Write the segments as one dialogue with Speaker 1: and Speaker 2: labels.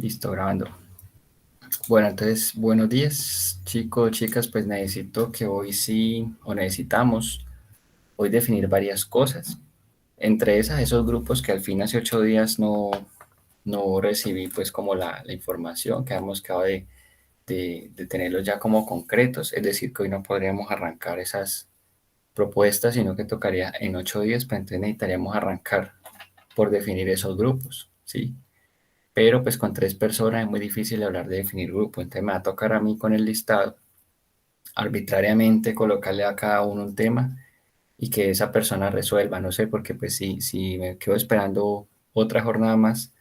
Speaker 1: Listo, grabando. Bueno, entonces, buenos días, chicos, chicas, pues necesito que hoy sí, o necesitamos hoy definir varias cosas. Entre esas, esos grupos que al fin hace 8 días no recibí pues como la información, que hemos quedado de tenerlos ya como concretos, es decir, que hoy no podríamos arrancar esas propuestas, sino que tocaría en 8 días, pues entonces necesitaríamos arrancar por definir esos grupos, ¿sí? Pero pues con 3 personas es muy difícil hablar de definir grupo, entonces me va a tocar a mí con el listado arbitrariamente colocarle a cada uno un tema y que esa persona resuelva, no sé, porque pues si me quedo esperando otra jornada más,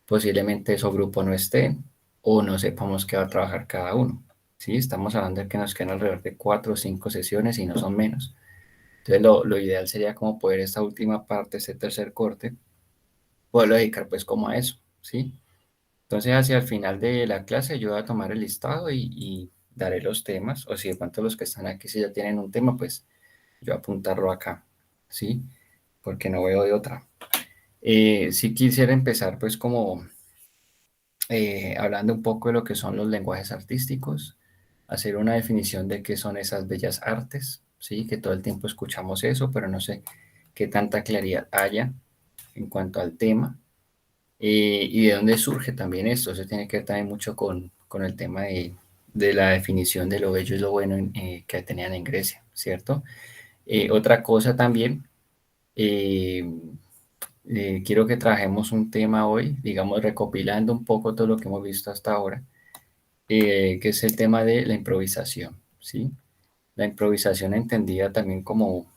Speaker 1: posiblemente esos grupos no estén o no sepamos qué va a trabajar cada uno. Sí, estamos hablando de que nos quedan alrededor de 4 o 5 sesiones y no son menos. Entonces lo ideal sería como poder esta última parte, este tercer corte, poderlo dedicar pues como a eso, ¿sí? Entonces, hacia el final de la clase, yo voy a tomar el listado y daré los temas, o si de pronto los que están aquí, si ya tienen un tema, pues yo apuntarlo acá, ¿sí? Porque no veo de otra. Si quisiera empezar, pues como hablando un poco de lo que son los lenguajes artísticos, hacer una definición de qué son esas bellas artes, ¿sí? Que todo el tiempo escuchamos eso, pero no sé qué tanta claridad haya en cuanto al tema. Y de dónde surge también esto. Eso tiene que ver también mucho con el tema de la definición de lo bello y lo bueno que tenían en Grecia, ¿cierto? Otra cosa también, eh, quiero que trajemos un tema hoy, digamos, recopilando un poco todo lo que hemos visto hasta ahora, que es el tema de la improvisación, ¿sí? La improvisación entendida también como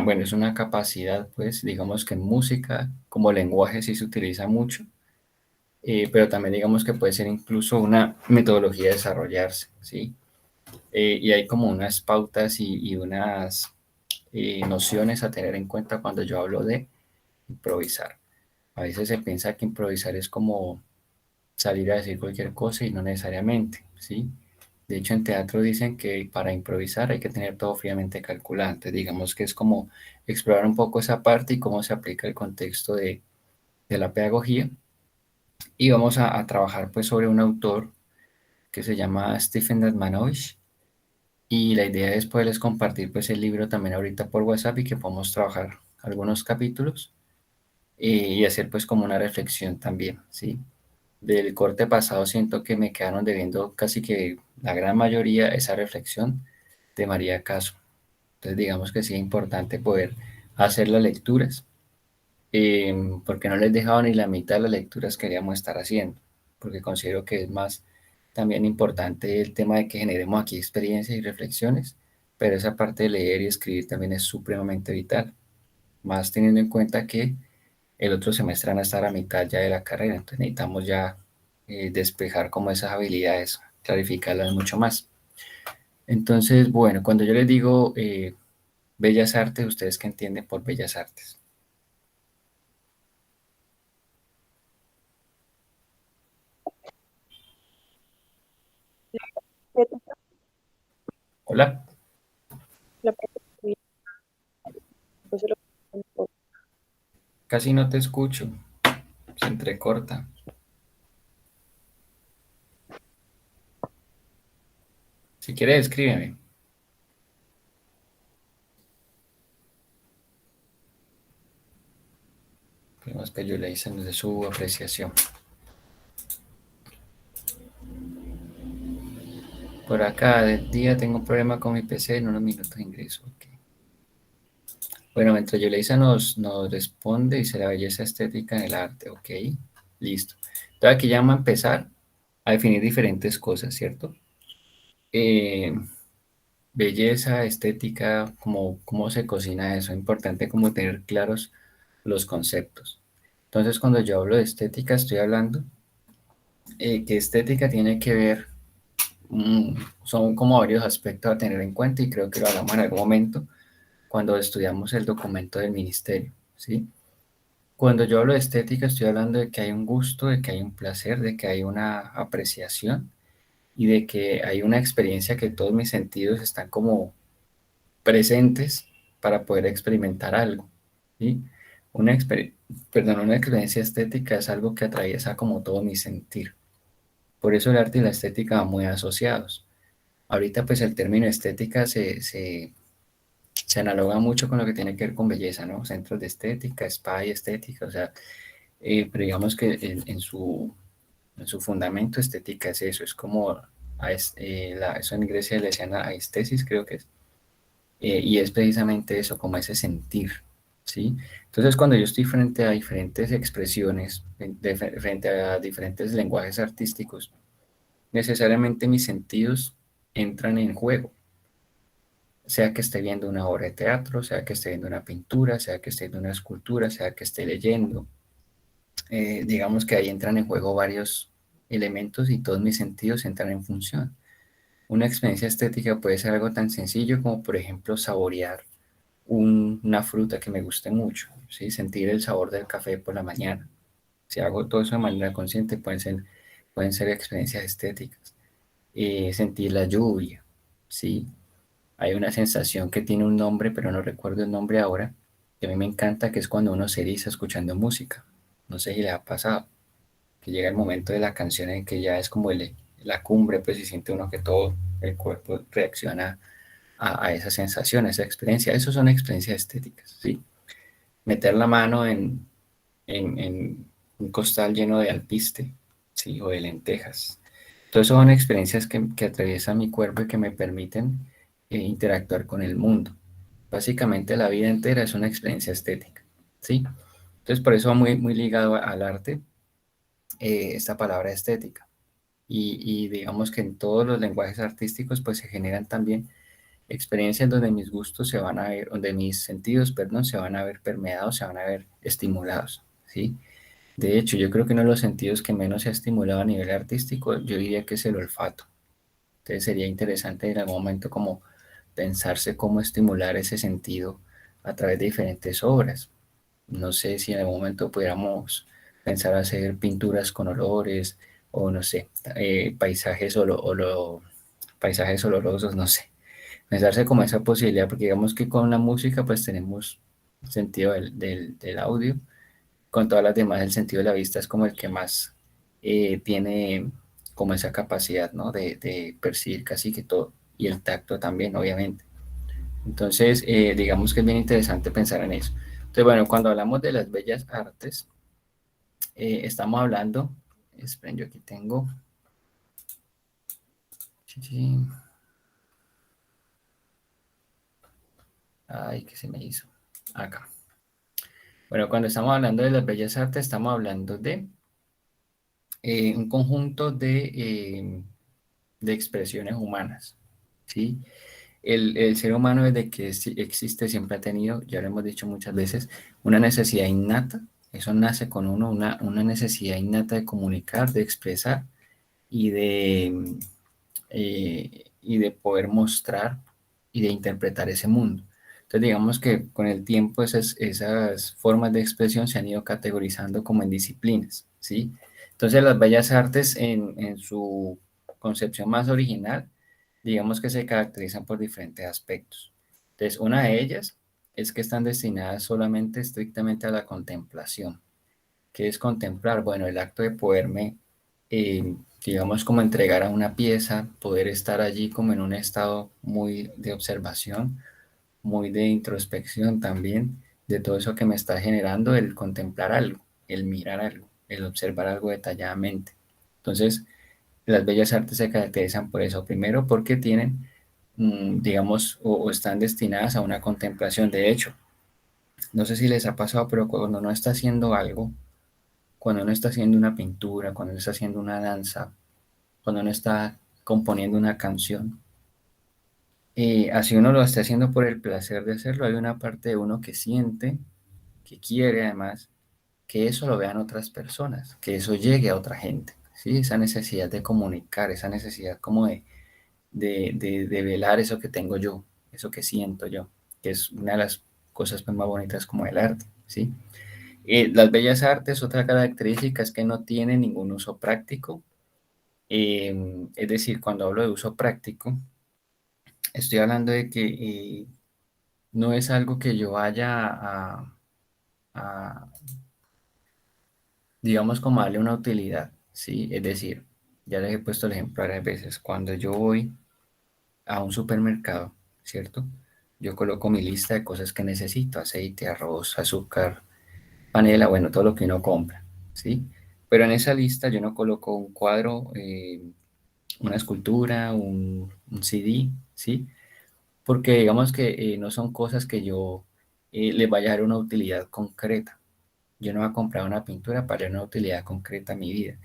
Speaker 1: bueno, es una capacidad, pues, digamos que en música, como lenguaje sí se utiliza mucho, pero también digamos que puede ser incluso una metodología de desarrollarse, ¿sí? Y hay como unas pautas y unas nociones a tener en cuenta cuando yo hablo de improvisar. A veces se piensa que improvisar es como salir a decir cualquier cosa y no necesariamente, ¿sí? De hecho, en teatro dicen que para improvisar hay que tener todo fríamente calculado. Entonces, digamos que es como explorar un poco esa parte y cómo se aplica el contexto de la pedagogía. Y vamos a trabajar pues sobre un autor que se llama Stephen Desmanovich, y la idea es poderles compartir pues el libro también ahorita por WhatsApp y que podamos trabajar algunos capítulos y hacer pues como una reflexión también, ¿sí? Del corte pasado siento que me quedaron debiendo casi que la gran mayoría esa reflexión de María Caso. Entonces digamos que sí es importante poder hacer las lecturas, porque no les he dejado ni la mitad de las lecturas que queríamos estar haciendo, porque considero que es más también importante el tema de que generemos aquí experiencias y reflexiones, pero esa parte de leer y escribir también es supremamente vital, más teniendo en cuenta que el otro semestre van a estar a mitad ya de la carrera, entonces necesitamos ya despejar como esas habilidades, clarificarlas mucho más. Entonces, bueno, cuando yo les digo bellas artes, ¿ustedes qué entienden por bellas artes? Hola,
Speaker 2: La parte que pues, se lo-
Speaker 1: casi no te escucho, se entrecorta. Si quieres, escríbeme. Vemos que yo le hice de su apreciación. Por acá, de día tengo un problema con mi PC, en unos minutos ingreso. Ok. Bueno, mientras Yeleisa nos responde, dice la belleza estética en el arte. Ok, listo. Entonces aquí ya vamos a empezar a definir diferentes cosas, ¿cierto? Eh, Belleza, estética, cómo se cocina eso. Es importante como tener claros los conceptos. Entonces, cuando yo hablo de estética, estoy hablando que estética tiene que ver, mm, son como varios aspectos a tener en cuenta y creo que lo hablamos en algún momento cuando estudiamos el documento del ministerio, ¿sí? Cuando yo hablo de estética, estoy hablando de que hay un gusto, de que hay un placer, de que hay una apreciación y de que hay una experiencia que todos mis sentidos están como presentes para poder experimentar algo, ¿sí? Una, exper- una experiencia estética es algo que atraviesa como todo mi sentir. Por eso el arte y la estética van muy asociados. Ahorita pues el término estética se analoga mucho con lo que tiene que ver con belleza, ¿no? Centros de estética, spa y estética, o sea, pero digamos que en su fundamento estética es eso, es como, eso en Grecia le decían aesthesis, creo que es, y es precisamente eso, como ese sentir, ¿sí? Entonces, cuando yo estoy frente a diferentes expresiones, frente a diferentes lenguajes artísticos, necesariamente mis sentidos entran en juego, sea que esté viendo una obra de teatro, sea que esté viendo una pintura, sea que esté viendo una escultura, sea que esté leyendo. Digamos que ahí entran en juego varios elementos y todos mis sentidos entran en función. Una experiencia estética puede ser algo tan sencillo como, por ejemplo, saborear una fruta que me guste mucho, ¿sí? Sentir el sabor del café por la mañana. Si hago todo eso de manera consciente, pueden ser experiencias estéticas. Sentir la lluvia, ¿sí? Hay una sensación que tiene un nombre, pero no recuerdo el nombre ahora, que a mí me encanta, que es cuando uno se eriza escuchando música. No sé si le ha pasado, que llega el momento de la canción en que ya es como la cumbre, pues y siente uno que todo el cuerpo reacciona a esa sensación, a esa experiencia. Eso son experiencias estéticas, ¿sí? Meter la mano en un costal lleno de alpiste, ¿sí? O de lentejas. Entonces son experiencias que atraviesan mi cuerpo y que me permiten interactuar con el mundo. Básicamente la vida entera es una experiencia estética, ¿sí? Entonces por eso va muy ligado al arte, esta palabra estética. Y digamos que en todos los lenguajes artísticos pues se generan también experiencias donde mis gustos se van a ver, donde mis sentidos, perdón, se van a ver permeados, se van a ver estimulados, ¿sí? De hecho, yo creo que uno de los sentidos que menos se ha estimulado a nivel artístico, yo diría que es el olfato. Entonces sería interesante en algún momento como pensarse cómo estimular ese sentido a través de diferentes obras. No sé si en algún momento pudiéramos pensar hacer pinturas con olores o no sé, paisajes olorosos, no sé. Pensarse como esa posibilidad, porque digamos que con la música pues tenemos sentido del audio, con todas las demás el sentido de la vista es como el que más tiene como esa capacidad, ¿no? De percibir casi que todo, y el tacto también, obviamente. Entonces, digamos que es bien interesante pensar en eso. Entonces, bueno, cuando hablamos de las bellas artes, estamos hablando, esperen, yo aquí tengo, ay, ¿qué se me hizo? Acá. Bueno, cuando estamos hablando de las bellas artes, estamos hablando de un conjunto de expresiones humanas, ¿sí? El ser humano desde que existe siempre ha tenido, ya lo hemos dicho muchas veces, una necesidad innata, eso nace con uno, una necesidad innata de comunicar, de expresar y y de poder mostrar y de interpretar ese mundo. Entonces, digamos que con el tiempo esas formas de expresión se han ido categorizando como en disciplinas, ¿sí? Entonces, las bellas artes en su concepción más original, digamos que se caracterizan por diferentes aspectos. Entonces, una de ellas es que están destinadas solamente, estrictamente a la contemplación. ¿Qué es contemplar? Bueno, el acto de poderme, digamos, como entregar a una pieza, poder estar allí como en un estado muy de observación, muy de introspección también, de todo eso que me está generando el contemplar algo, el mirar algo, el observar algo detalladamente. Entonces, las bellas artes se caracterizan por eso. Primero, porque tienen, digamos, o están destinadas a una contemplación. De hecho, no sé si les ha pasado, pero cuando uno está haciendo algo, cuando uno está haciendo una pintura, cuando uno está haciendo una danza, cuando uno está componiendo una canción, así uno lo está haciendo por el placer de hacerlo, hay una parte de uno que siente, que quiere además, que eso lo vean otras personas, que eso llegue a otra gente, ¿sí? Esa necesidad de comunicar, esa necesidad como de velar eso que tengo yo, eso que siento yo, que es una de las cosas pues, más bonitas como el arte, ¿sí? Las bellas artes, otra característica es que no tienen ningún uso práctico. Es decir, cuando hablo de uso práctico, estoy hablando de que no es algo que yo vaya a, digamos, como a darle una utilidad, ¿sí? Es decir, ya les he puesto el ejemplo varias veces, cuando yo voy a un supermercado, ¿cierto? Yo coloco mi lista de cosas que necesito, aceite, arroz, azúcar, panela, bueno, todo lo que uno compra, ¿sí? Pero en esa lista yo no coloco un cuadro, una escultura, un CD, ¿sí? Porque digamos que no son cosas que yo les vaya a dar una utilidad concreta. Yo no voy a comprar una pintura para dar una utilidad concreta a mi vida.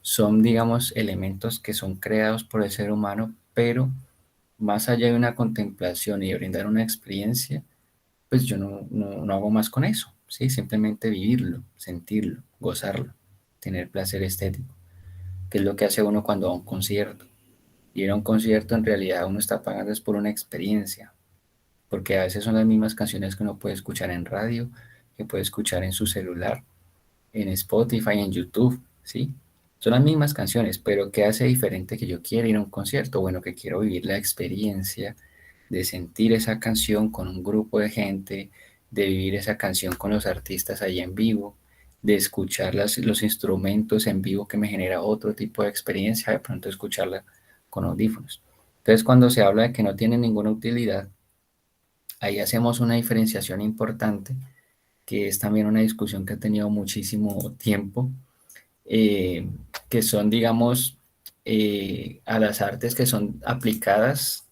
Speaker 1: Son, digamos, elementos que son creados por el ser humano, pero más allá de una contemplación y de brindar una experiencia, pues yo no hago más con eso, ¿sí? Simplemente vivirlo, sentirlo, gozarlo, tener placer estético, que es lo que hace uno cuando va a un concierto. Ir a un concierto en realidad uno está pagando es por una experiencia, porque a veces son las mismas canciones que uno puede escuchar en radio, que puede escuchar en su celular, en Spotify, en YouTube, ¿sí? Son las mismas canciones, pero ¿qué hace diferente que yo quiera ir a un concierto? Bueno, que quiero vivir la experiencia de sentir esa canción con un grupo de gente, de vivir esa canción con los artistas ahí en vivo, de escuchar los instrumentos en vivo que me genera otro tipo de experiencia, de pronto escucharla con audífonos. Entonces, cuando se habla de que no tiene ninguna utilidad, ahí hacemos una diferenciación importante, que es también una discusión que ha tenido muchísimo tiempo, eh, que son, digamos, a las artes que son aplicadas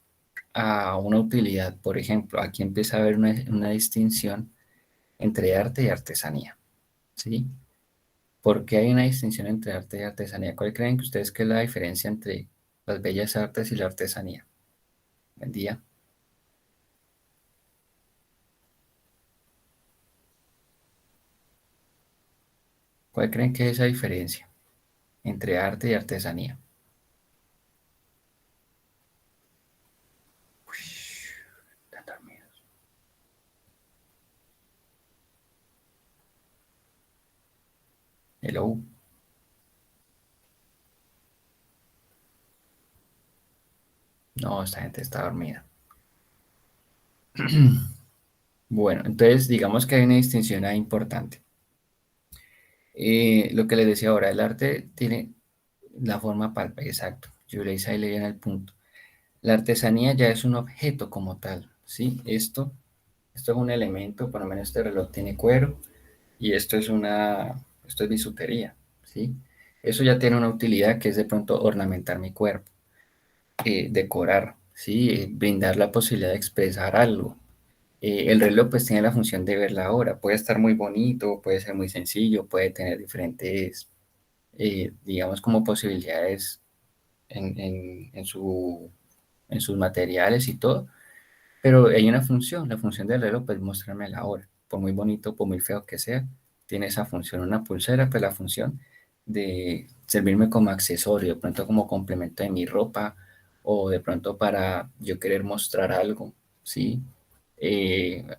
Speaker 1: a una utilidad. Por ejemplo, aquí empieza a haber una distinción entre arte y artesanía, ¿sí? ¿Por qué hay una distinción entre arte y artesanía? ¿Cuál creen que ustedes que es la diferencia entre las bellas artes y la artesanía? Buen día. ¿Cuál creen que es esa diferencia entre arte y artesanía? Uy, están dormidos. Hello. No, esta gente está dormida. Bueno, entonces digamos que hay una distinción ahí importante. Lo que les decía ahora, el arte tiene la forma palpable, exacto. Yo le hice ahí le di en el punto. La artesanía ya es un objeto como tal, ¿sí? Esto es un elemento, por lo menos este reloj tiene cuero y esto es bisutería, ¿sí? Eso ya tiene una utilidad que es de pronto ornamentar mi cuerpo, decorar, ¿sí? Brindar la posibilidad de expresar algo. El reloj pues tiene la función de ver la hora, puede estar muy bonito, puede ser muy sencillo, puede tener diferentes, digamos, como posibilidades en sus materiales y todo, pero hay una función, la función del reloj pues mostrarme la hora, por muy bonito, por muy feo que sea, tiene esa función, una pulsera, pues la función de servirme como accesorio, de pronto como complemento de mi ropa o de pronto para yo querer mostrar algo, ¿sí?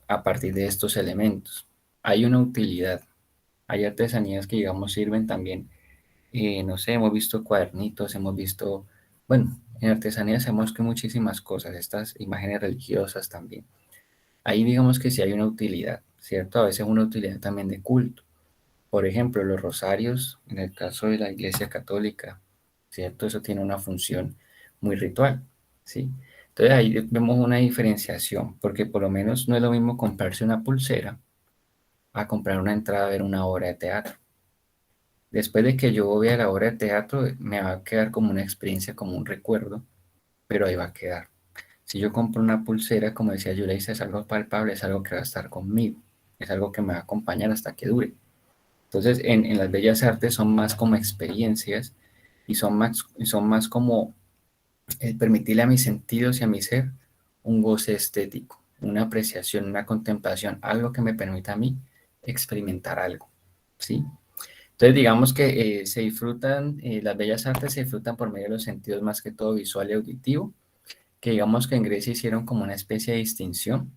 Speaker 1: A partir de estos elementos. Hay una utilidad, hay artesanías que digamos sirven también, no sé, hemos visto cuadernitos, hemos visto, bueno, en artesanía hacemos que muchísimas cosas, estas imágenes religiosas también. Ahí digamos que sí hay una utilidad, ¿cierto? A veces una utilidad también de culto. Por ejemplo, los rosarios, en el caso de la Iglesia Católica, ¿cierto? Eso tiene una función muy ritual, ¿sí? Entonces ahí vemos una diferenciación, porque por lo menos no es lo mismo comprarse una pulsera a comprar una entrada a ver una obra de teatro. Después de que yo vea la obra de teatro, me va a quedar como una experiencia, como un recuerdo, pero ahí va a quedar. Si yo compro una pulsera, como decía Yulisa, es algo palpable, es algo que va a estar conmigo, es algo que me va a acompañar hasta que dure. Entonces, en las bellas artes son más como experiencias y son más como permitirle a mis sentidos y a mi ser un goce estético, una apreciación, una contemplación, algo que me permita a mí experimentar algo, ¿sí? Entonces, digamos que se disfrutan, las bellas artes se disfrutan por medio de los sentidos más que todo visual y auditivo, que digamos que en Grecia hicieron como una especie de distinción,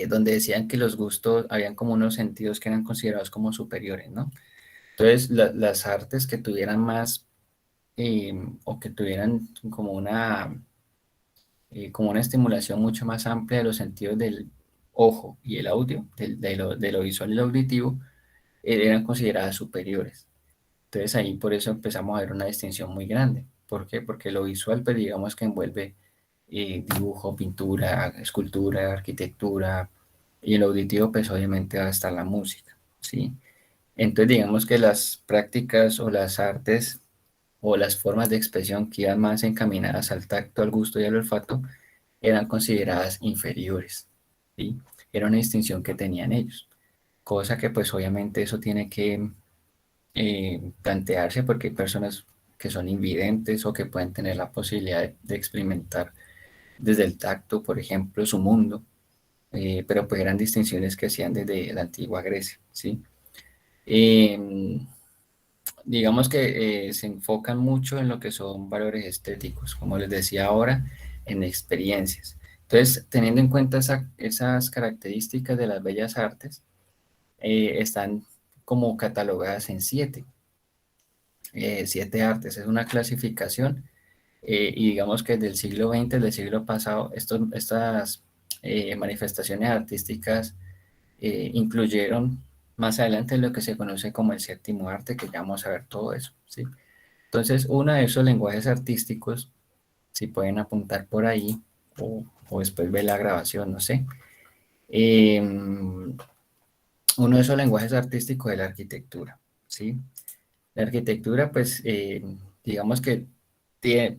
Speaker 1: donde decían que los gustos, habían como unos sentidos que eran considerados como superiores, ¿no? Entonces, las artes que tuvieran más, o que tuvieran como una estimulación mucho más amplia de los sentidos ojo y el audio, de lo visual y lo auditivo, eran consideradas superiores. Entonces ahí por eso empezamos a ver una distinción muy grande. ¿Por qué? Porque lo visual, pues digamos que envuelve dibujo, pintura, escultura, arquitectura, y el auditivo, pues obviamente va a estar la música, ¿sí? Entonces digamos que las prácticas o las artes o las formas de expresión que iban más encaminadas al tacto, al gusto y al olfato eran consideradas inferiores, ¿sí? Era una distinción que tenían ellos, cosa que pues obviamente eso tiene que plantearse porque hay personas que son invidentes o que pueden tener la posibilidad de experimentar desde el tacto, por ejemplo, su mundo, pero pues eran distinciones que hacían desde la antigua Grecia, ¿sí? Eh, digamos que se enfocan mucho en lo que son valores estéticos, como les decía ahora, en experiencias. Entonces, teniendo en cuenta esas características de las bellas artes, están como catalogadas en siete artes. Es una clasificación y digamos que del siglo XX, del siglo pasado, estas manifestaciones artísticas incluyeron más adelante lo que se conoce como el séptimo arte, que ya vamos a ver todo eso, ¿sí? Entonces, uno de esos lenguajes artísticos, si pueden apuntar por ahí o después ver la grabación, no sé. Uno de esos lenguajes artísticos es la arquitectura, ¿sí? La arquitectura, pues, digamos que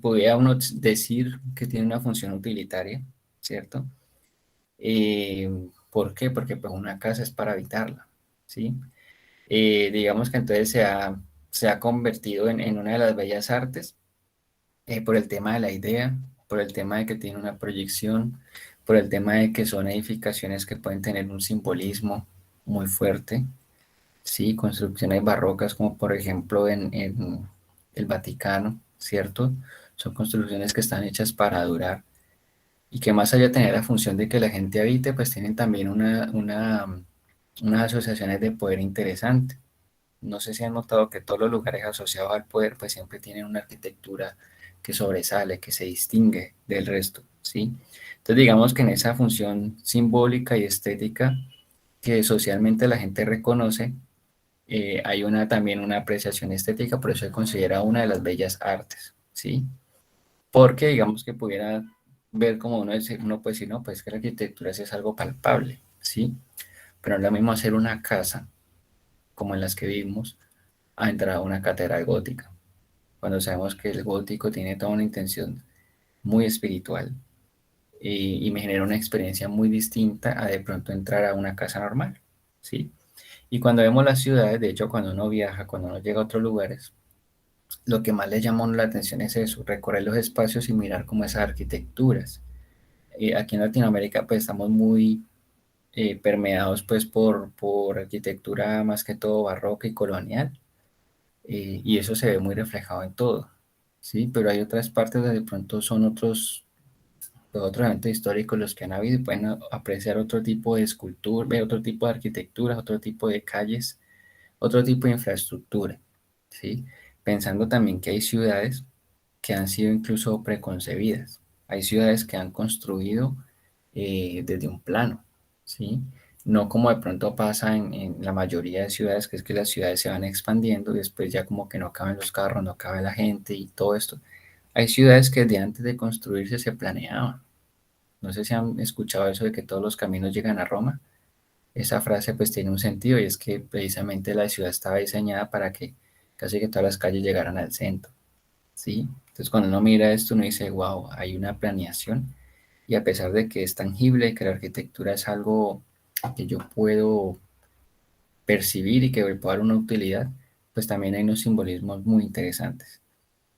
Speaker 1: podría uno decir que tiene una función utilitaria, ¿cierto? ¿Por qué? Porque pues una casa es para habitarla, ¿sí? Digamos que entonces se ha convertido en una de las bellas artes por el tema de la idea, por el tema de que tiene una proyección, por el tema de que son edificaciones que pueden tener un simbolismo muy fuerte, ¿sí? Construcciones barrocas como por ejemplo en el Vaticano, ¿cierto? Son construcciones que están hechas para durar y que más allá de tener la función de que la gente habite, pues tienen también unas asociaciones de poder interesante. No sé si han notado que todos los lugares asociados al poder pues siempre tienen una arquitectura que sobresale, que se distingue del resto, ¿sí? Entonces digamos que en esa función simbólica y estética que socialmente la gente reconoce, hay también una apreciación estética, por eso se considera una de las bellas artes, ¿sí? Porque digamos que pudiera ver como uno puede decir, no, pues que la arquitectura sí es algo palpable, ¿sí? Pero no es lo mismo hacer una casa como en las que vivimos a entrar a una catedral gótica, cuando sabemos que el gótico tiene toda una intención muy espiritual y me genera una experiencia muy distinta a de pronto entrar a una casa normal, ¿sí? Y cuando vemos las ciudades, de hecho, cuando uno viaja, cuando uno llega a otros lugares, lo que más le llama a uno la atención es eso, recorrer los espacios y mirar como esas arquitecturas. Aquí en Latinoamérica pues estamos muy permeados pues por arquitectura más que todo barroca y colonial, y eso se ve muy reflejado en todo, ¿sí? Pero hay otras partes donde de pronto son otros eventos históricos los que han habido y pueden apreciar otro tipo de escultura, ver otro tipo de arquitectura, otro tipo de calles, otro tipo de infraestructura, ¿sí? Pensando también que hay ciudades que han sido incluso preconcebidas. Hay ciudades que han construido desde un plano, ¿sí? No como de pronto pasa en la mayoría de ciudades, que es que las ciudades se van expandiendo y después ya como que no caben los carros, no cabe la gente y todo esto. Hay ciudades que desde antes de construirse se planeaban. No sé si han escuchado eso de que todos los caminos llegan a Roma. Esa frase pues tiene un sentido y es que precisamente la ciudad estaba diseñada para que casi que todas las calles llegaran al centro, ¿sí? Entonces cuando uno mira esto uno dice, wow, hay una planeación y a pesar de que es tangible, que la arquitectura es algo que yo puedo percibir y que me puede dar una utilidad, pues también hay unos simbolismos muy interesantes.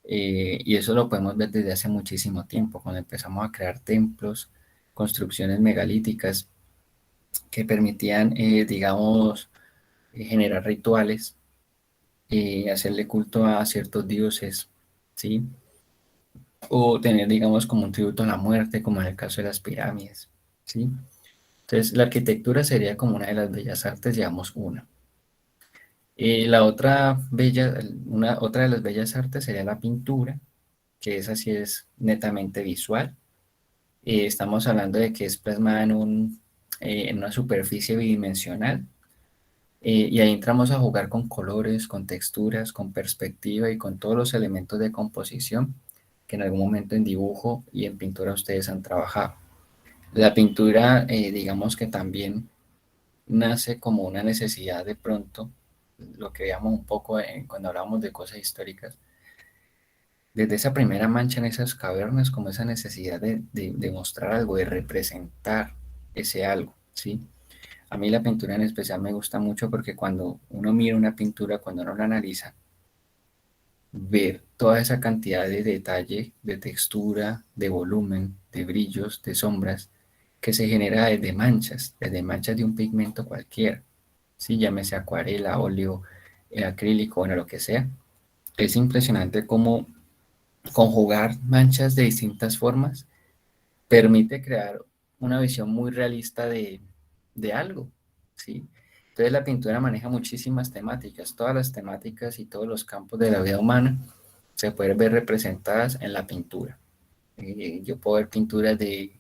Speaker 1: Y eso lo podemos ver desde hace muchísimo tiempo, cuando empezamos a crear templos, construcciones megalíticas que permitían, digamos, generar rituales, hacerle culto a ciertos dioses, ¿sí? O tener, digamos, como un tributo a la muerte, como en el caso de las pirámides, ¿sí? Entonces, la arquitectura sería como una de las bellas artes, digamos, una. La otra otra de las bellas artes sería la pintura, que esa sí es netamente visual. Estamos hablando de que es plasmada en una superficie bidimensional. Y ahí entramos a jugar con colores, con texturas, con perspectiva y con todos los elementos de composición que en algún momento en dibujo y en pintura ustedes han trabajado. La pintura, digamos que también nace como una necesidad de pronto, lo que veíamos un poco cuando hablábamos de cosas históricas, desde esa primera mancha en esas cavernas, como esa necesidad de mostrar algo, de representar ese algo, ¿sí? A mí la pintura en especial me gusta mucho porque cuando uno mira una pintura, cuando uno la analiza, ver toda esa cantidad de detalle, de textura, de volumen, de brillos, de sombras, que se genera desde manchas de un pigmento cualquiera, ¿sí? Llámese acuarela, óleo, acrílico, bueno, lo que sea. Es impresionante cómo conjugar manchas de distintas formas permite crear una visión muy realista de algo, ¿sí? Entonces la pintura maneja muchísimas temáticas, todas las temáticas y todos los campos de la vida humana se pueden ver representadas en la pintura. Yo puedo ver pinturas de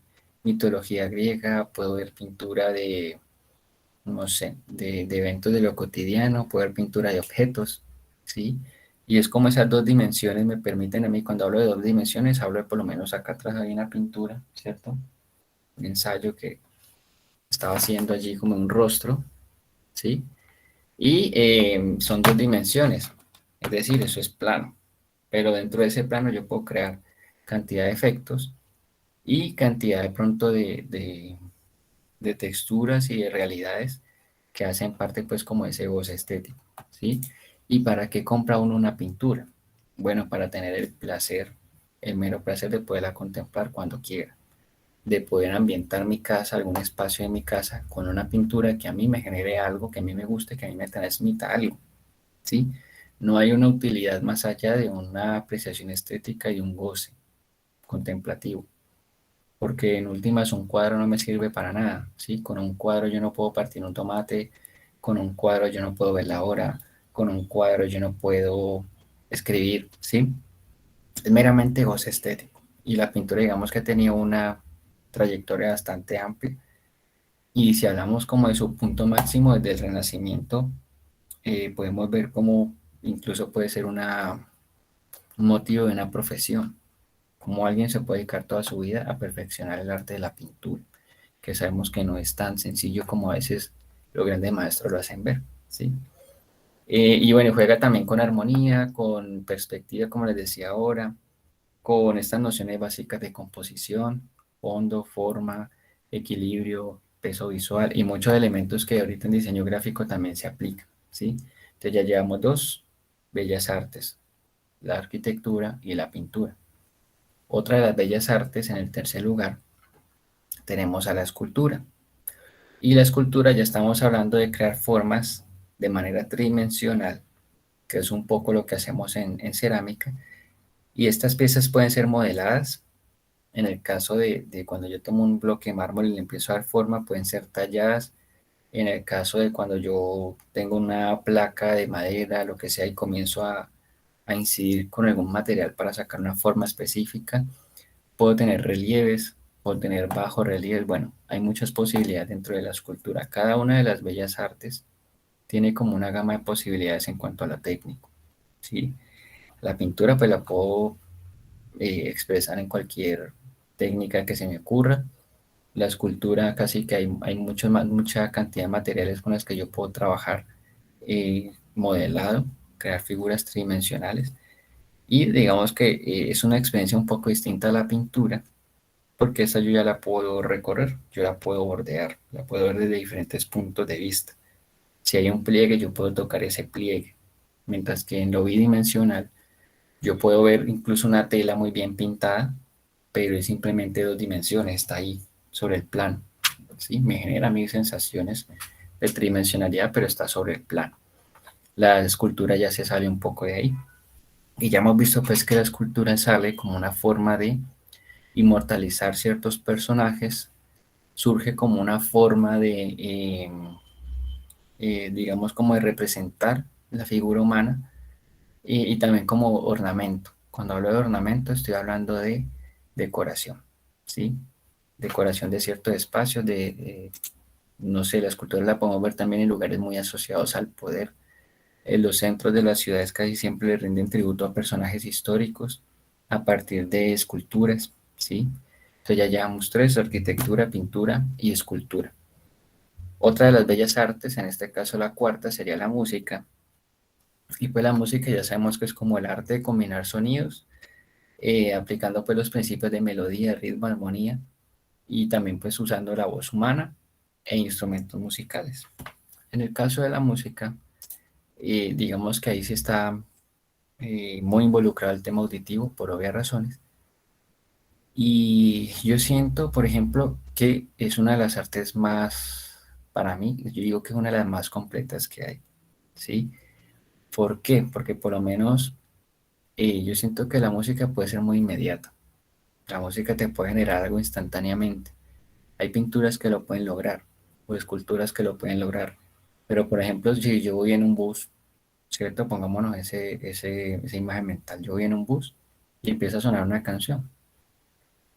Speaker 1: mitología griega, puedo ver pintura de, no sé, de eventos de lo cotidiano, puedo ver pintura de objetos, ¿sí? Y es como esas dos dimensiones me permiten a mí, cuando hablo de dos dimensiones, hablo de por lo menos acá atrás hay una pintura, ¿cierto? Un ensayo que estaba haciendo allí como un rostro, ¿sí? Y son dos dimensiones, es decir, eso es plano, pero dentro de ese plano yo puedo crear cantidad de efectos y cantidad de pronto de texturas y de realidades que hacen parte pues como de ese goce estético, ¿sí? ¿Y para qué compra uno una pintura? Bueno, para tener el placer, el mero placer de poderla contemplar cuando quiera, de poder ambientar mi casa, algún espacio de mi casa con una pintura que a mí me genere algo, que a mí me guste, que a mí me transmita algo, ¿sí? No hay una utilidad más allá de una apreciación estética y un goce contemplativo, porque en últimas un cuadro no me sirve para nada, ¿sí? Con un cuadro yo no puedo partir un tomate, con un cuadro yo no puedo ver la hora, con un cuadro yo no puedo escribir, ¿sí? Es meramente goce estético. Y la pintura, digamos que ha tenido una trayectoria bastante amplia. Y si hablamos como de su punto máximo desde el Renacimiento, podemos ver cómo incluso puede ser un motivo de una profesión, cómo alguien se puede dedicar toda su vida a perfeccionar el arte de la pintura, que sabemos que no es tan sencillo como a veces los grandes maestros lo hacen ver, ¿sí? Y bueno, juega también con armonía, con perspectiva, como les decía ahora, con estas nociones básicas de composición, fondo, forma, equilibrio, peso visual y muchos elementos que ahorita en diseño gráfico también se aplican, ¿sí? Entonces ya llevamos dos bellas artes, la arquitectura y la pintura. Otra de las bellas artes, en el tercer lugar, tenemos a la escultura. Y la escultura ya estamos hablando de crear formas de manera tridimensional, que es un poco lo que hacemos en cerámica. Y estas piezas pueden ser modeladas. En el caso de cuando yo tomo un bloque de mármol y le empiezo a dar forma, pueden ser talladas. En el caso de cuando yo tengo una placa de madera, lo que sea, y comienzo a incidir con algún material para sacar una forma específica, puedo tener relieves, puedo tener bajo relieves. Bueno, hay muchas posibilidades dentro de la escultura. Cada una de las bellas artes tiene como una gama de posibilidades en cuanto a la técnica, ¿sí? La pintura pues la puedo expresar en cualquier técnica que se me ocurra. La escultura casi que hay mucha cantidad de materiales con los que yo puedo trabajar modelado, crear figuras tridimensionales. Y digamos que es una experiencia un poco distinta a la pintura, porque esa yo ya la puedo recorrer, yo la puedo bordear, la puedo ver desde diferentes puntos de vista. Si hay un pliegue, yo puedo tocar ese pliegue, mientras que en lo bidimensional yo puedo ver incluso una tela muy bien pintada, pero es simplemente dos dimensiones, está ahí sobre el plano. ¿Sí? Me genera mis sensaciones de tridimensionalidad, pero está sobre el plano. La escultura ya se sale un poco de ahí. Y ya hemos visto pues que la escultura sale como una forma de inmortalizar ciertos personajes, surge como una forma de, digamos, como de representar la figura humana y también como ornamento. Cuando hablo de ornamento estoy hablando de decoración, ¿sí? Decoración de ciertos espacios, no sé, la escultura la podemos ver también en lugares muy asociados al poder. En los centros de las ciudades casi siempre le rinden tributo a personajes históricos a partir de esculturas, ¿sí? Entonces ya llevamos tres: arquitectura, pintura y escultura. Otra de las bellas artes, en este caso la cuarta, sería la música. Y pues la música ya sabemos que es como el arte de combinar sonidos, aplicando pues los principios de melodía, ritmo, armonía y también pues usando la voz humana e instrumentos musicales. En el caso de la música, digamos que ahí sí está muy involucrado el tema auditivo por obvias razones. Y yo siento, por ejemplo, que es una de las artes más, para mí, yo digo que es una de las más completas que hay, ¿sí? ¿Por qué? Porque por lo menos yo siento que la música puede ser muy inmediata. La música te puede generar algo instantáneamente. Hay pinturas que lo pueden lograr o esculturas que lo pueden lograr. Pero, por ejemplo, si yo voy en un bus, ¿cierto? Pongámonos esa imagen mental. Yo voy en un bus y empieza a sonar una canción.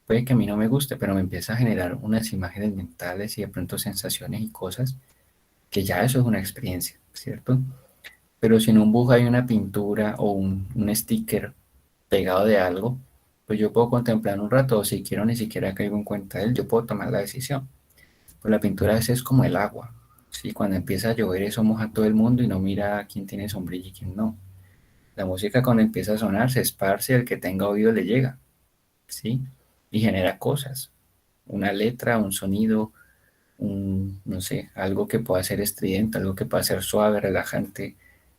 Speaker 1: Puede que a mí no me guste, pero me empieza a generar unas imágenes mentales y de pronto sensaciones y cosas que ya eso es una experiencia, ¿cierto? Pero si en un bus hay una pintura o un sticker pegado de algo, pues yo puedo contemplar un rato, o si quiero ni siquiera caigo en cuenta de él, yo puedo tomar la decisión. Pues la pintura a veces es como el agua, ¿sí? Cuando empieza a llover eso moja a todo el mundo y no mira quién tiene sombrilla y quién no. La música cuando empieza a sonar se esparce, al que tenga oído le llega, ¿sí? Y genera cosas, una letra, un sonido, no sé, algo que pueda ser estridente, algo que pueda ser suave, relajante,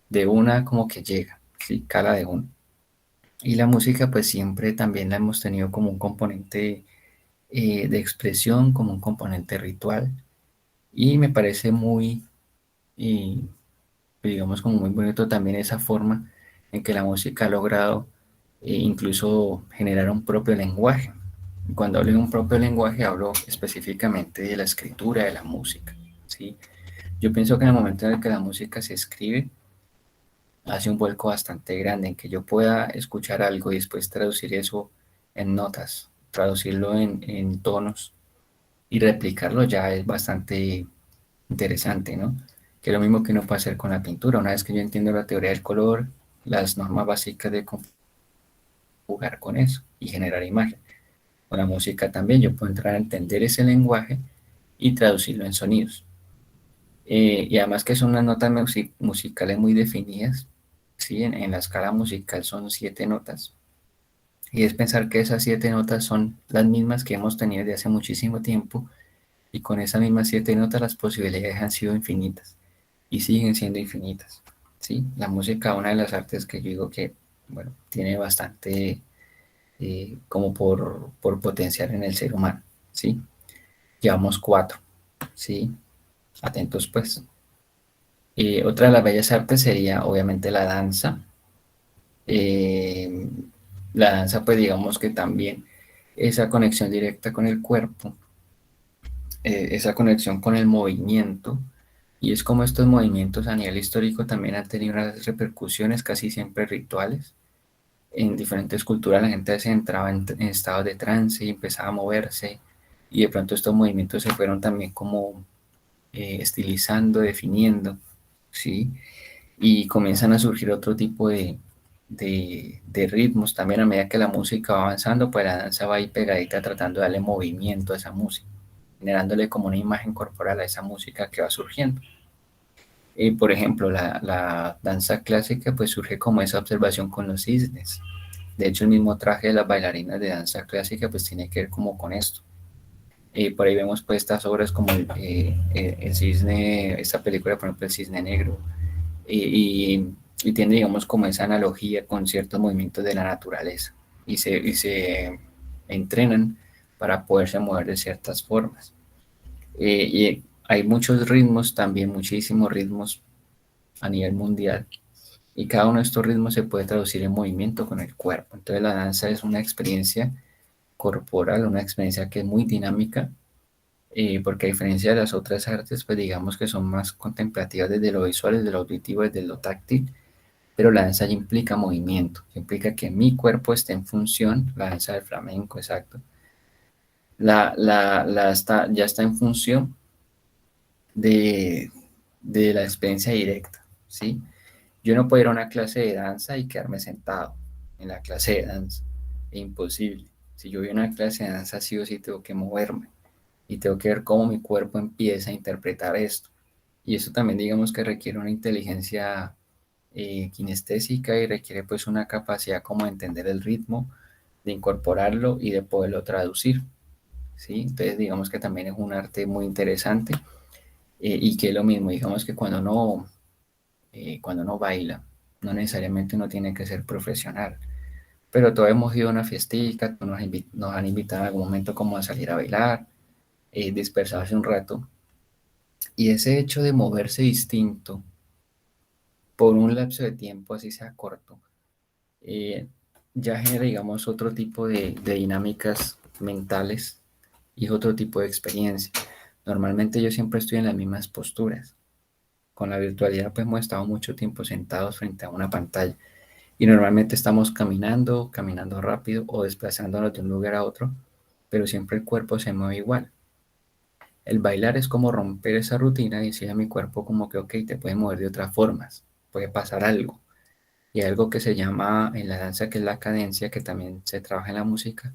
Speaker 1: de una como que llega, ¿sí? Cala de uno. Y la música pues siempre también la hemos tenido como un componente de expresión, como un componente ritual. Y me parece muy, eh, digamos, como muy bonito también esa forma en que la música ha logrado incluso generar un propio lenguaje. Y cuando hablo de un propio lenguaje, hablo específicamente de la escritura de la música, ¿sí? Yo pienso que en el momento en el que la música se escribe, hace un vuelco bastante grande en que yo pueda escuchar algo y después traducir eso en notas, traducirlo en tonos y replicarlo ya es bastante interesante, ¿no? Que es lo mismo que uno puede hacer con la pintura. Una vez que yo entiendo la teoría del color, las normas básicas de cómo jugar con eso y generar imagen. Con la música también yo puedo entrar a entender ese lenguaje y traducirlo en sonidos. Y además que son unas notas musicales muy definidas, ¿sí? En la escala musical son 7 notas. Y es pensar que esas 7 notas son las mismas que hemos tenido desde hace muchísimo tiempo y con esas mismas 7 notas las posibilidades han sido infinitas y siguen siendo infinitas, ¿sí? La música, una de las artes que yo digo que, bueno, tiene bastante como por potenciar en el ser humano, ¿sí? Llevamos 4, ¿sí? Atentos pues. Otra de las bellas artes sería obviamente la danza. Eh, la danza pues digamos que también esa conexión directa con el cuerpo, esa conexión con el movimiento, y es como estos movimientos a nivel histórico también han tenido unas repercusiones casi siempre rituales. En diferentes culturas la gente se entraba en estados de trance y empezaba a moverse, y de pronto estos movimientos se fueron también como estilizando, definiendo, ¿sí? Y comienzan a surgir otro tipo de ritmos también a medida que la música va avanzando, pues la danza va ahí pegadita tratando de darle movimiento a esa música, generándole como una imagen corporal a esa música que va surgiendo. Por ejemplo, la danza clásica pues surge como esa observación con los cisnes. De hecho, el mismo traje de las bailarinas de danza clásica pues tiene que ver como con esto. Por ahí vemos pues estas obras como el cisne, esta película por ejemplo El Cisne Negro, y tiene digamos como esa analogía con ciertos movimientos de la naturaleza y se entrenan para poderse mover de ciertas formas. Y hay muchos ritmos, también muchísimos ritmos a nivel mundial, y cada uno de estos ritmos se puede traducir en movimiento con el cuerpo. Entonces la danza es una experiencia corporal, una experiencia que es muy dinámica, porque a diferencia de las otras artes, pues digamos que son más contemplativas desde lo visual, desde lo auditivo, desde lo táctil, pero la danza ya implica movimiento, implica que mi cuerpo esté en función, la danza del flamenco, exacto, ya está en función de, de la experiencia directa, ¿sí? Yo no puedo ir a una clase de danza y quedarme sentado en la clase de danza. Es imposible. Si yo voy a una clase de danza, sí o sí tengo que moverme y tengo que ver cómo mi cuerpo empieza a interpretar esto. Y eso también digamos que requiere una inteligencia kinestésica y requiere pues una capacidad como de entender el ritmo, de incorporarlo y de poderlo traducir, ¿sí? Entonces digamos que también es un arte muy interesante y que es lo mismo, digamos que cuando uno baila, no necesariamente uno tiene que ser profesional, pero todos hemos ido a una fiestica, nos han invitado en algún momento como a salir a bailar, dispersarse un rato, y ese hecho de moverse distinto por un lapso de tiempo, así sea corto, eh, ya genera, digamos, otro tipo de dinámicas mentales y es otro tipo de experiencia. Normalmente yo siempre estoy en las mismas posturas. Con la virtualidad pues hemos estado mucho tiempo sentados frente a una pantalla y normalmente estamos caminando, caminando rápido o desplazándonos de un lugar a otro, pero siempre el cuerpo se mueve igual. El bailar es como romper esa rutina y decir a mi cuerpo como que, ok, te puedes mover de otras formas, puede pasar algo. Y hay algo que se llama en la danza que es la cadencia, que también se trabaja en la música.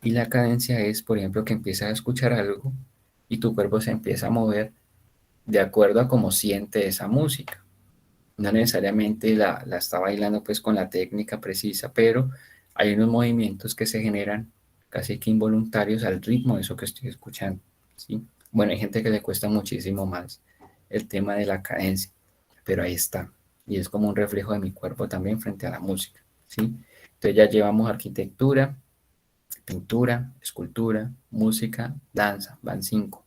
Speaker 1: Y la cadencia es, por ejemplo, que empiezas a escuchar algo y tu cuerpo se empieza a mover de acuerdo a cómo siente esa música. No necesariamente la está bailando pues con la técnica precisa, pero hay unos movimientos que se generan casi que involuntarios al ritmo de eso que estoy escuchando, ¿sí? Bueno, hay gente que le cuesta muchísimo más el tema de la cadencia, pero ahí está. Y es como un reflejo de mi cuerpo también frente a la música, ¿sí? Entonces ya llevamos arquitectura, pintura, escultura, música, danza, van cinco.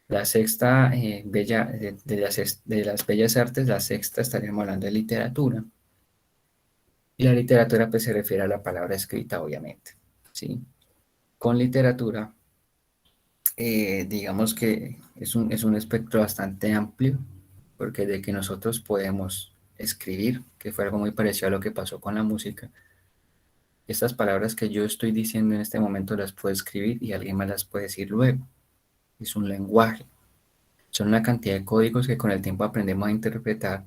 Speaker 1: La sexta, de las bellas artes, la sexta estaríamos hablando de literatura. Y la literatura pues se refiere a la palabra escrita, obviamente. ¿Sí? Con literatura, digamos que es un espectro bastante amplio, porque de que nosotros podemos escribir, que fue algo muy parecido a lo que pasó con la música, estas palabras que yo estoy diciendo en este momento las puedo escribir y alguien más las puede decir luego. Es un lenguaje. Son una cantidad de códigos que con el tiempo aprendemos a interpretar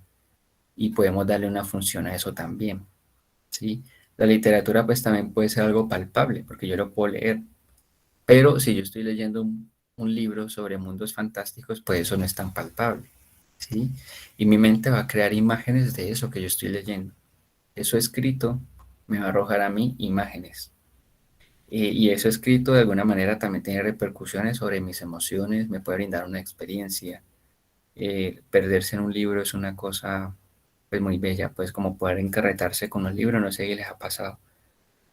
Speaker 1: y podemos darle una función a eso también, ¿sí? La literatura pues también puede ser algo palpable, porque yo lo puedo leer, pero si yo estoy leyendo un libro sobre mundos fantásticos, pues eso no es tan palpable, ¿sí? Y mi mente va a crear imágenes de eso que yo estoy leyendo. Eso escrito me va a arrojar a mí imágenes. Y eso escrito de alguna manera también tiene repercusiones sobre mis emociones, me puede brindar una experiencia. Perderse en un libro es una cosa pues muy bella, pues como poder encarretarse con un libro, no sé qué les ha pasado.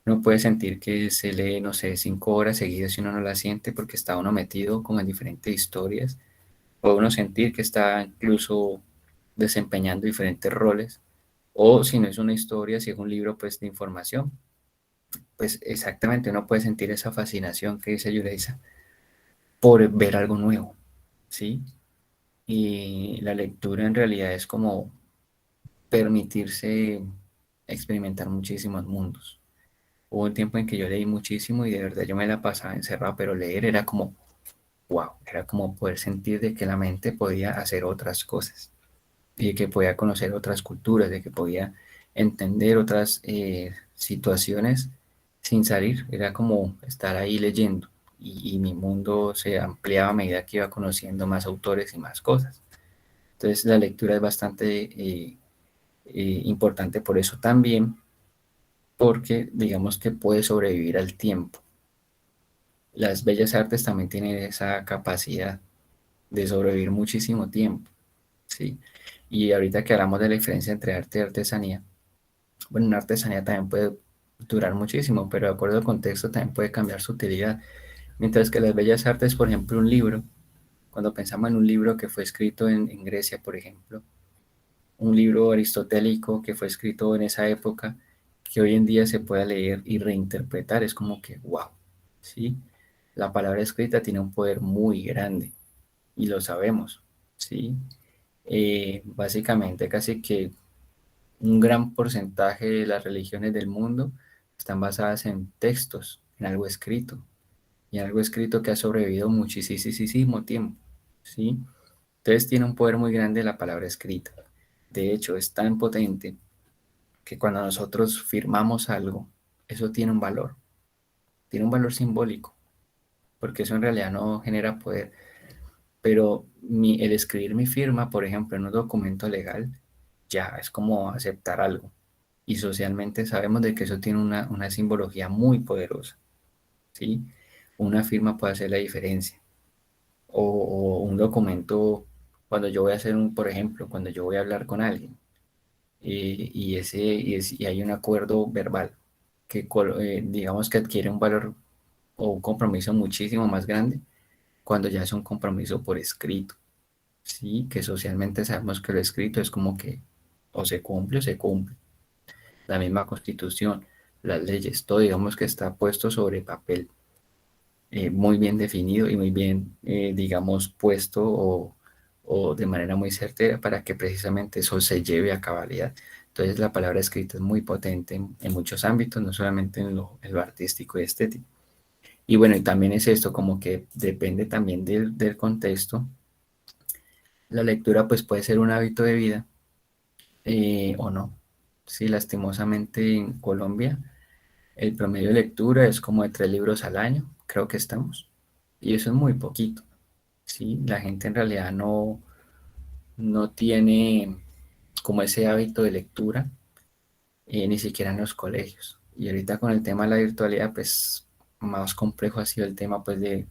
Speaker 1: Uno puede sentir que se lee, no sé, 5 horas seguidas y uno no la siente porque está uno metido como en diferentes historias. Puede uno sentir que está incluso desempeñando diferentes roles. O si no es una historia, si es un libro pues de información, pues exactamente uno puede sentir esa fascinación que dice Yureza por ver algo nuevo, ¿sí? Y la lectura en realidad es como permitirse experimentar muchísimos mundos. Hubo un tiempo en que yo leí muchísimo y de verdad yo me la pasaba encerrado, pero leer era como, wow, era como poder sentir de que la mente podía hacer otras cosas y de que podía conocer otras culturas, de que podía entender otras situaciones sin salir. Era como estar ahí leyendo y mi mundo se ampliaba a medida que iba conociendo más autores y más cosas. Entonces la lectura es bastante importante por eso también, porque digamos que puede sobrevivir al tiempo. Las bellas artes también tienen esa capacidad de sobrevivir muchísimo tiempo, ¿sí? Y ahorita que hablamos de la diferencia entre arte y artesanía, bueno, una artesanía también puede durar muchísimo, pero de acuerdo al contexto también puede cambiar su utilidad. Mientras que las bellas artes, por ejemplo, un libro, cuando pensamos en un libro que fue escrito en Grecia, por ejemplo, un libro aristotélico que fue escrito en esa época, que hoy en día se pueda leer y reinterpretar, es como que, wow, ¿sí? La palabra escrita tiene un poder muy grande y lo sabemos, ¿sí? Básicamente, casi que un gran porcentaje de las religiones del mundo están basadas en textos, en algo escrito, y algo escrito que ha sobrevivido muchísimo tiempo, ¿sí? Entonces tiene un poder muy grande la palabra escrita. De hecho, es tan potente que cuando nosotros firmamos algo, eso tiene un valor simbólico, porque eso en realidad no genera poder. Pero el escribir mi firma, por ejemplo, en un documento legal, ya es como aceptar algo. Y socialmente sabemos de que eso tiene una simbología muy poderosa, ¿sí? Una firma puede hacer la diferencia. O un documento, cuando yo voy a hacer por ejemplo, cuando yo voy a hablar con alguien y hay un acuerdo verbal que digamos que adquiere un valor o un compromiso muchísimo más grande cuando ya es un compromiso por escrito, ¿sí? Que socialmente sabemos que lo escrito es como que o se cumple o se cumple. La misma constitución, las leyes, todo digamos que está puesto sobre papel, muy bien definido y muy bien, digamos, puesto o de manera muy certera para que precisamente eso se lleve a cabalidad. Entonces la palabra escrita es muy potente en muchos ámbitos, no solamente en lo artístico y estético. Y bueno, y también es esto, como que depende también del contexto. La lectura pues puede ser un hábito de vida o no. Sí, lastimosamente en Colombia el promedio de lectura es como de 3 libros al año, creo que estamos. Y eso es muy poquito. Sí, la gente en realidad no tiene como ese hábito de lectura, ni siquiera en los colegios. Y ahorita con el tema de la virtualidad, pues más complejo ha sido el tema pues de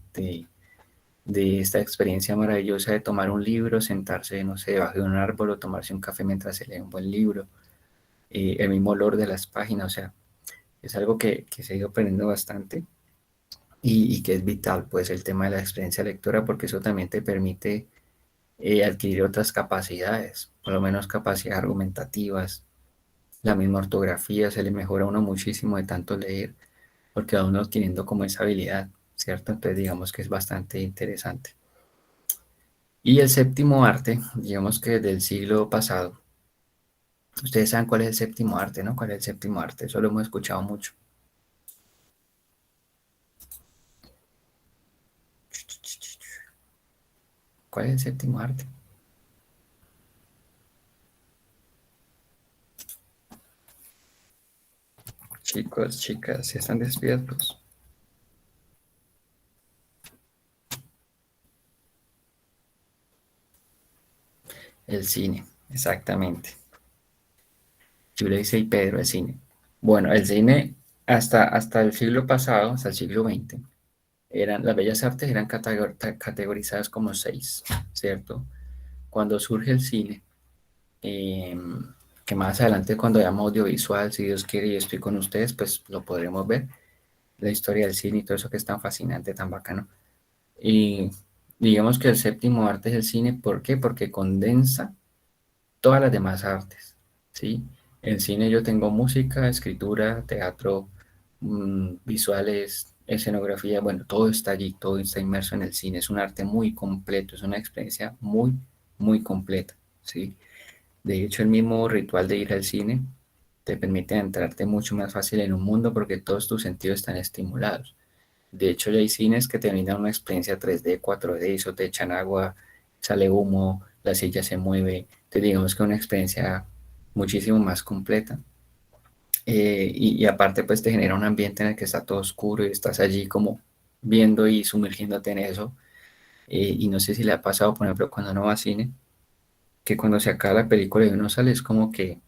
Speaker 1: esta experiencia maravillosa de tomar un libro, sentarse, no sé, debajo de un árbol o tomarse un café mientras se lee un buen libro, el mismo olor de las páginas, o sea, es algo que se ha ido aprendiendo bastante y que es vital, pues el tema de la experiencia lectora, porque eso también te permite adquirir otras capacidades, por lo menos capacidades argumentativas, la misma ortografía se le mejora a uno muchísimo de tanto leer, porque va uno adquiriendo como esa habilidad, ¿cierto? Entonces digamos que es bastante interesante. Y el séptimo arte, digamos que del siglo pasado, ustedes saben cuál es el séptimo arte, ¿no? ¿Cuál es el séptimo arte? Eso lo hemos escuchado mucho. ¿Cuál es el séptimo arte? Chicos, chicas, si están despiertos. El cine, exactamente. Yo le hice y Pedro, el cine. Bueno, el cine hasta el siglo pasado, hasta el siglo XX, las bellas artes eran categorizadas como seis, ¿cierto? Cuando surge el cine, eh, que más adelante cuando veamos audiovisual, si Dios quiere y estoy con ustedes, pues lo podremos ver, la historia del cine y todo eso que es tan fascinante, tan bacano. Y digamos que el séptimo arte es el cine, ¿por qué? Porque condensa todas las demás artes, ¿sí? En cine yo tengo música, escritura, teatro, visuales, escenografía, bueno, todo está allí, todo está inmerso en el cine. Es un arte muy completo, es una experiencia muy, muy completa, ¿sí? De hecho, el mismo ritual de ir al cine te permite entrarte mucho más fácil en un mundo porque todos tus sentidos están estimulados. De hecho, ya hay cines que te brindan una experiencia 3D, 4D, eso te echan agua, sale humo, la silla se mueve. Te digamos que es una experiencia muchísimo más completa. Y aparte, pues te genera un ambiente en el que está todo oscuro y estás allí como viendo y sumergiéndote en eso. Y no sé si le ha pasado, por ejemplo, cuando uno va a cine, que cuando se acaba la película y uno sale es como que,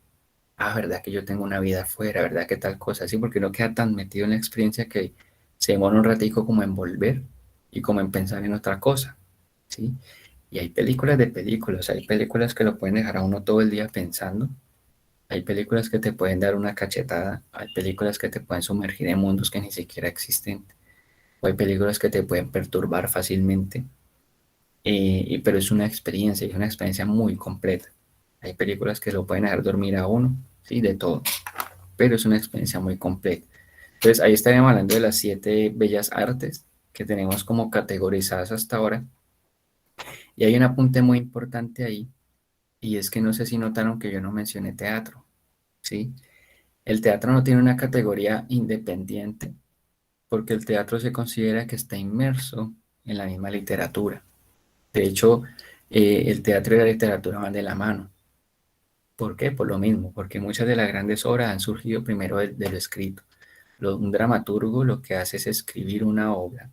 Speaker 1: ah, verdad que yo tengo una vida afuera, verdad que tal cosa, así, porque uno queda tan metido en la experiencia que se demora un ratico como en volver y como en pensar en otra cosa, ¿sí? Y hay películas de películas, hay películas que lo pueden dejar a uno todo el día pensando, hay películas que te pueden dar una cachetada, hay películas que te pueden sumergir en mundos que ni siquiera existen, o hay películas que te pueden perturbar fácilmente, pero es una experiencia muy completa. Hay películas que lo pueden dejar dormir a uno, sí, de todo, pero es una experiencia muy completa. Entonces, ahí estaríamos hablando de las 7 bellas artes que tenemos como categorizadas hasta ahora. Y hay un apunte muy importante ahí, y es que no sé si notaron que yo no mencioné teatro, ¿sí? El teatro no tiene una categoría independiente, porque el teatro se considera que está inmerso en la misma literatura. De hecho, El teatro y la literatura van de la mano. ¿Por qué? Por lo mismo, porque muchas de las grandes obras han surgido primero de lo escrito. Un dramaturgo lo que hace es escribir una obra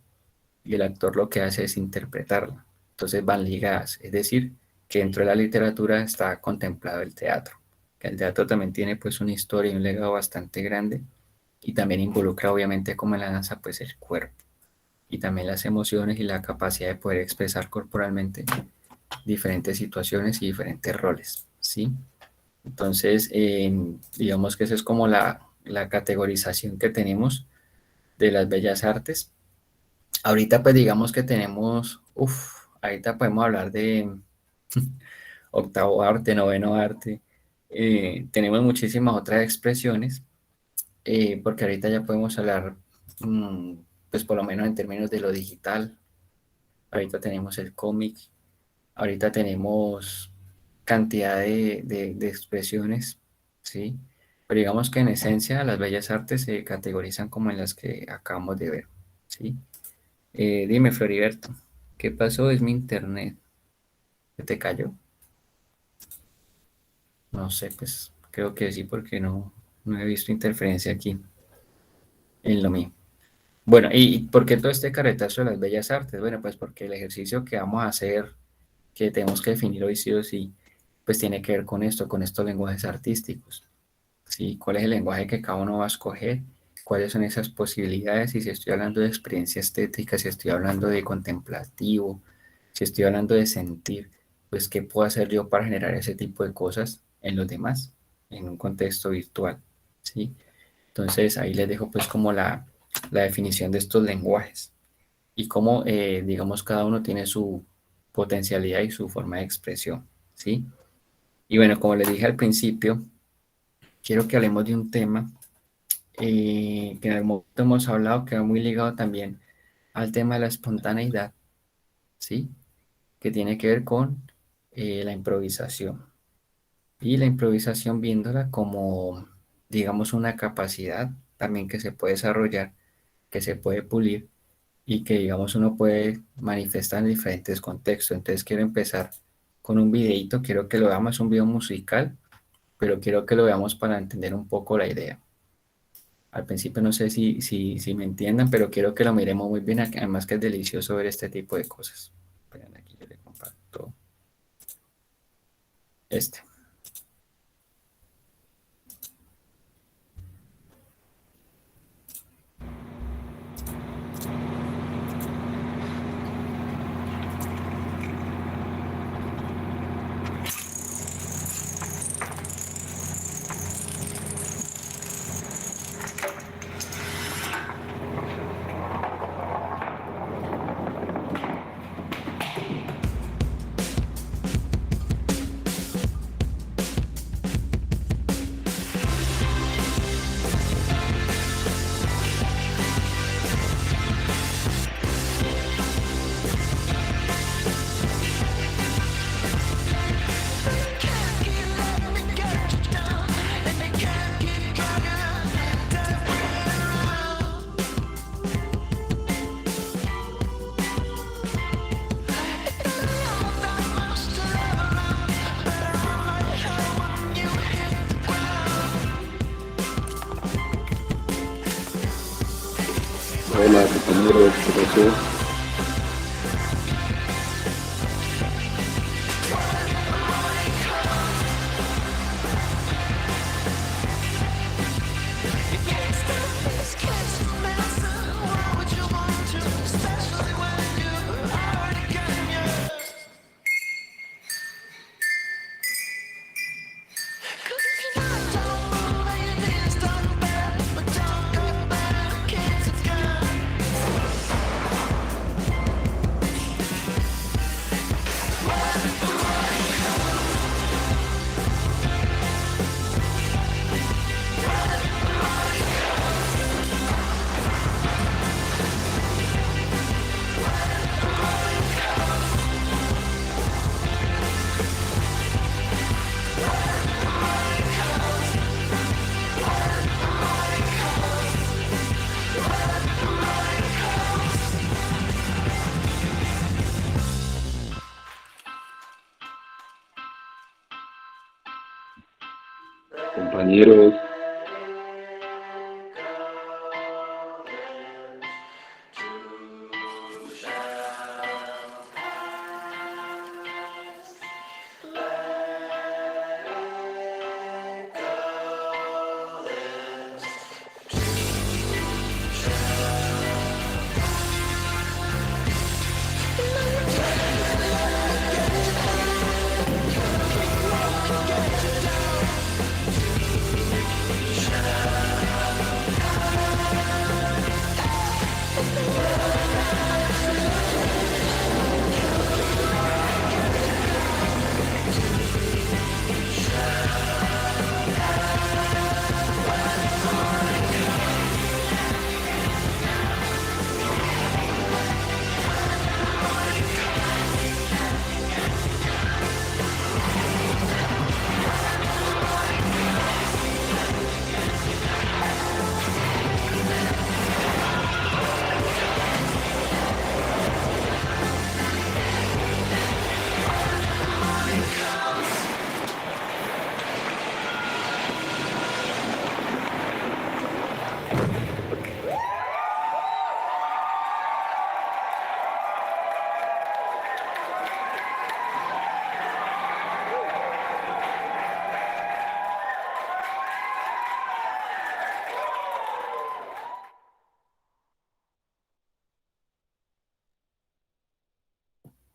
Speaker 1: y el actor lo que hace es interpretarla. Entonces van ligadas, es decir, que dentro de la literatura está contemplado el teatro, que el teatro también tiene pues una historia y un legado bastante grande y también involucra obviamente como en la danza pues el cuerpo y también las emociones y la capacidad de poder expresar corporalmente diferentes situaciones y diferentes roles, ¿sí? Entonces, digamos que esa es como la categorización que tenemos de las bellas artes. Ahorita pues digamos que tenemos, ahorita podemos hablar de octavo arte, noveno arte, tenemos muchísimas otras expresiones, porque ahorita ya podemos hablar, pues por lo menos en términos de lo digital, ahorita tenemos el cómic, ahorita tenemos cantidad de expresiones, ¿sí? Pero digamos que en esencia las bellas artes se categorizan como en las que acabamos de ver, ¿sí? Dime, Floriberto, ¿qué pasó? Es mi internet. ¿Se te cayó? No sé, pues creo que sí, porque no he visto interferencia aquí en lo mío. Bueno, ¿y por qué todo este carretazo de las bellas artes? Bueno, pues porque el ejercicio que vamos a hacer, que tenemos que definir hoy sí o sí, pues tiene que ver con esto, con estos lenguajes artísticos. ¿Sí? ¿Cuál es el lenguaje que cada uno va a escoger? ¿Cuáles son esas posibilidades? Y si estoy hablando de experiencia estética, si estoy hablando de contemplativo, si estoy hablando de sentir, pues ¿qué puedo hacer yo para generar ese tipo de cosas en los demás, en un contexto virtual? ¿Sí? Entonces ahí les dejo pues como la definición de estos lenguajes y cómo, digamos, cada uno tiene su potencialidad y su forma de expresión. ¿Sí? Y bueno, como les dije al principio, quiero que hablemos de un tema que en algún momento hemos hablado, que va muy ligado también al tema de la espontaneidad, ¿sí? Que tiene que ver con la improvisación. Y la improvisación viéndola como, digamos, una capacidad también que se puede desarrollar, que se puede pulir y que, digamos, uno puede manifestar en diferentes contextos. Entonces quiero empezar con un videito, quiero que lo veamos, es un video musical, pero quiero que lo veamos para entender un poco la idea. Al principio no sé si me entiendan, pero quiero que lo miremos muy bien, además que es delicioso ver este tipo de cosas. Esperen, aquí yo le comparto este.
Speaker 3: Hola compañero, ¿qué pasó? compañeros.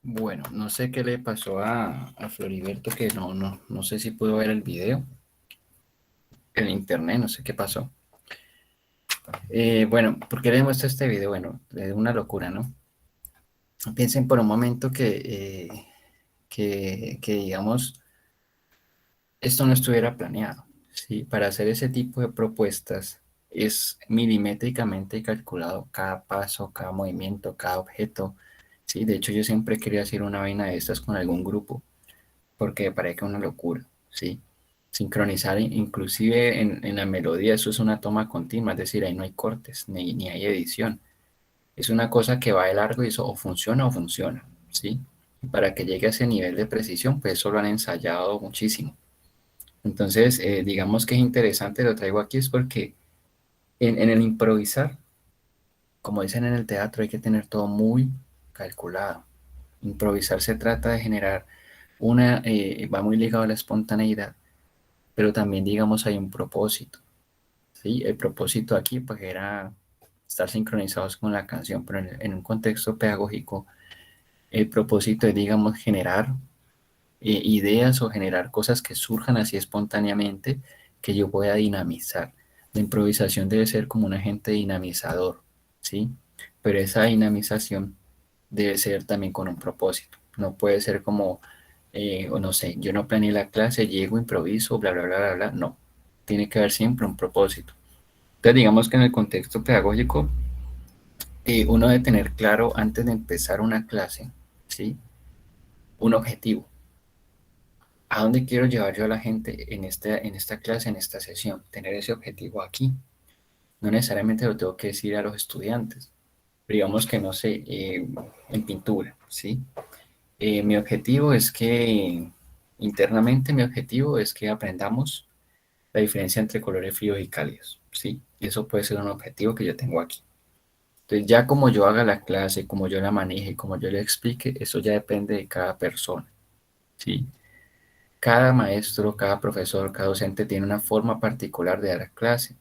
Speaker 1: Bueno, no sé qué le pasó a Floriberto, que no sé si pudo ver el video en internet, no sé qué pasó. Bueno, ¿por qué les muestro este video? Bueno, es una locura, ¿no? Piensen por un momento que digamos, esto no estuviera planeado, ¿sí? Para hacer ese tipo de propuestas es milimétricamente calculado cada paso, cada movimiento, cada objeto, ¿sí? De hecho, yo siempre quería hacer una vaina de estas con algún grupo, porque me parece una locura, ¿sí? Sincronizar inclusive en la melodía, eso es una toma continua, es decir, ahí no hay cortes, ni hay edición. Es una cosa que va de largo y eso o funciona, ¿sí? Y para que llegue a ese nivel de precisión, pues eso lo han ensayado muchísimo. Entonces, digamos que es interesante, lo traigo aquí, es porque en el improvisar, como dicen en el teatro, hay que tener todo muy calculado. Improvisar se trata de generar va muy ligado a la espontaneidad, pero también, digamos, hay un propósito, ¿sí? El propósito aquí, pues, era estar sincronizados con la canción, pero en un contexto pedagógico, el propósito es, digamos, generar ideas o generar cosas que surjan así espontáneamente que yo pueda dinamizar. La improvisación debe ser como un agente dinamizador, ¿sí? Pero esa dinamización debe ser también con un propósito. No puede ser como, o no sé, yo no planeé la clase, llego, improviso, bla, bla, bla, bla, bla. No, tiene que haber siempre un propósito. Entonces, digamos que en el contexto pedagógico, uno debe tener claro antes de empezar una clase, ¿sí? Un objetivo. ¿A dónde quiero llevar yo a la gente en esta clase, en esta sesión? Tener ese objetivo aquí. No necesariamente lo tengo que decir a los estudiantes. Pero digamos que, no sé, en pintura, ¿sí? Mi objetivo es que, internamente mi objetivo es que aprendamos la diferencia entre colores fríos y cálidos, ¿sí? Eso puede ser un objetivo que yo tengo aquí. Entonces, ya como yo haga la clase, como yo la maneje, como yo le explique, eso ya depende de cada persona, ¿sí? Cada maestro, cada profesor, cada docente tiene una forma particular de dar clase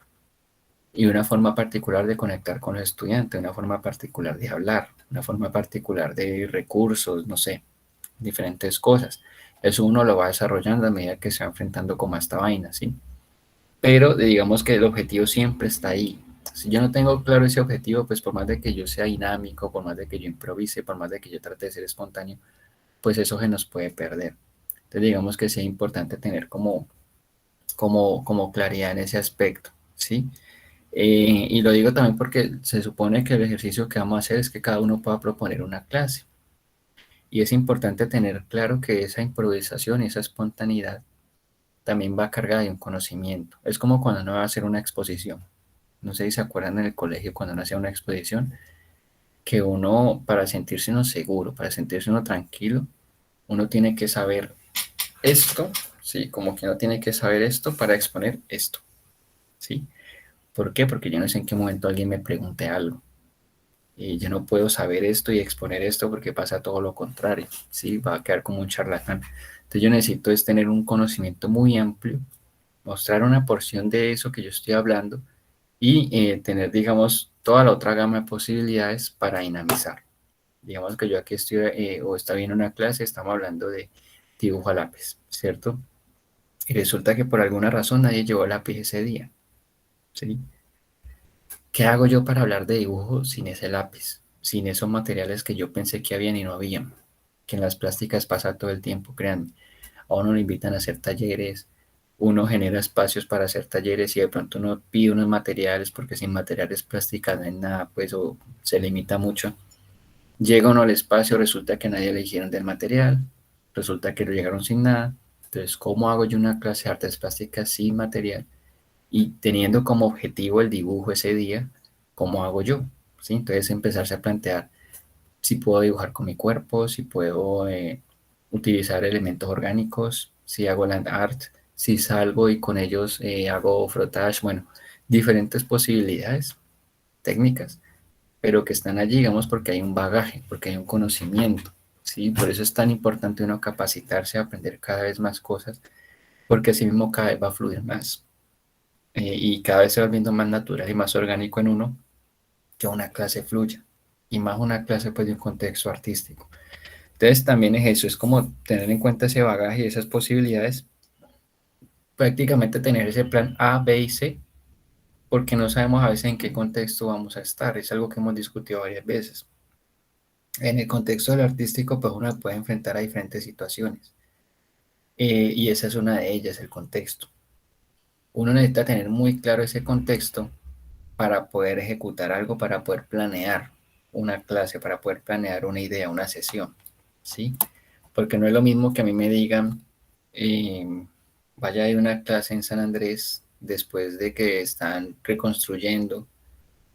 Speaker 1: y una forma particular de conectar con los estudiantes, una forma particular de hablar, una forma particular de recursos, no sé, diferentes cosas. Eso uno lo va desarrollando a medida que se va enfrentando con esta vaina, ¿sí? Pero digamos que el objetivo siempre está ahí. Si yo no tengo claro ese objetivo, pues por más de que yo sea dinámico, por más de que yo improvise, por más de que yo trate de ser espontáneo, pues eso se nos puede perder. Entonces digamos que sí es importante tener como claridad en ese aspecto, ¿sí? Y lo digo también porque se supone que el ejercicio que vamos a hacer es que cada uno pueda proponer una clase. Y es importante tener claro que esa improvisación, esa espontaneidad, también va cargada de un conocimiento. Es como cuando uno va a hacer una exposición. No sé si se acuerdan en el colegio cuando uno hacía una exposición, que uno, para sentirse uno seguro, para sentirse uno tranquilo, uno tiene que saber esto, ¿sí? Como que no tiene que saber esto para exponer esto, ¿sí? ¿Por qué? Porque yo no sé en qué momento alguien me pregunte algo. Y yo no puedo saber esto y exponer esto porque pasa todo lo contrario, ¿sí? Va a quedar como un charlatán. Entonces yo necesito es tener un conocimiento muy amplio, mostrar una porción de eso que yo estoy hablando y tener, digamos, toda la otra gama de posibilidades para dinamizar. Digamos que yo aquí estoy o está viendo una clase, estamos hablando de dibujo a lápiz, ¿cierto? Y resulta que por alguna razón nadie llevó lápiz ese día, ¿sí? ¿Qué hago yo para hablar de dibujo sin ese lápiz? Sin esos materiales que yo pensé que habían y no habían. Que en las plásticas pasa todo el tiempo, créanme. A uno lo invitan a hacer talleres, uno genera espacios para hacer talleres y de pronto uno pide unos materiales porque sin materiales plásticas no hay nada, pues o se limita mucho. Llega uno al espacio, resulta que a nadie le dijeron del material, resulta que lo llegaron sin nada. Entonces, ¿cómo hago yo una clase de artes plásticas sin material? Y teniendo como objetivo el dibujo ese día, ¿cómo hago yo? ¿Sí? Entonces empezarse a plantear si puedo dibujar con mi cuerpo, si puedo utilizar elementos orgánicos, si hago land art, si salgo y con ellos hago frottage, bueno, diferentes posibilidades técnicas, pero que están allí, digamos, porque hay un bagaje, porque hay un conocimiento, ¿sí? Por eso es tan importante uno capacitarse, aprender cada vez más cosas, porque así mismo cada vez va a fluir más y cada vez se va viendo más natural y más orgánico en uno que una clase fluya y más una clase pues de un contexto artístico. Entonces también es eso, es como tener en cuenta ese bagaje y esas posibilidades, prácticamente tener ese plan A, B y C, porque no sabemos a veces en qué contexto vamos a estar, es algo que hemos discutido varias veces. En el contexto del artístico pues uno puede enfrentar a diferentes situaciones y esa es una de ellas, el contexto. Uno necesita tener muy claro ese contexto para poder ejecutar algo, para poder planear una clase, para poder planear una idea, una sesión, ¿sí? Porque no es lo mismo que a mí me digan, eh, vaya a ir a una clase en San Andrés después de que están reconstruyendo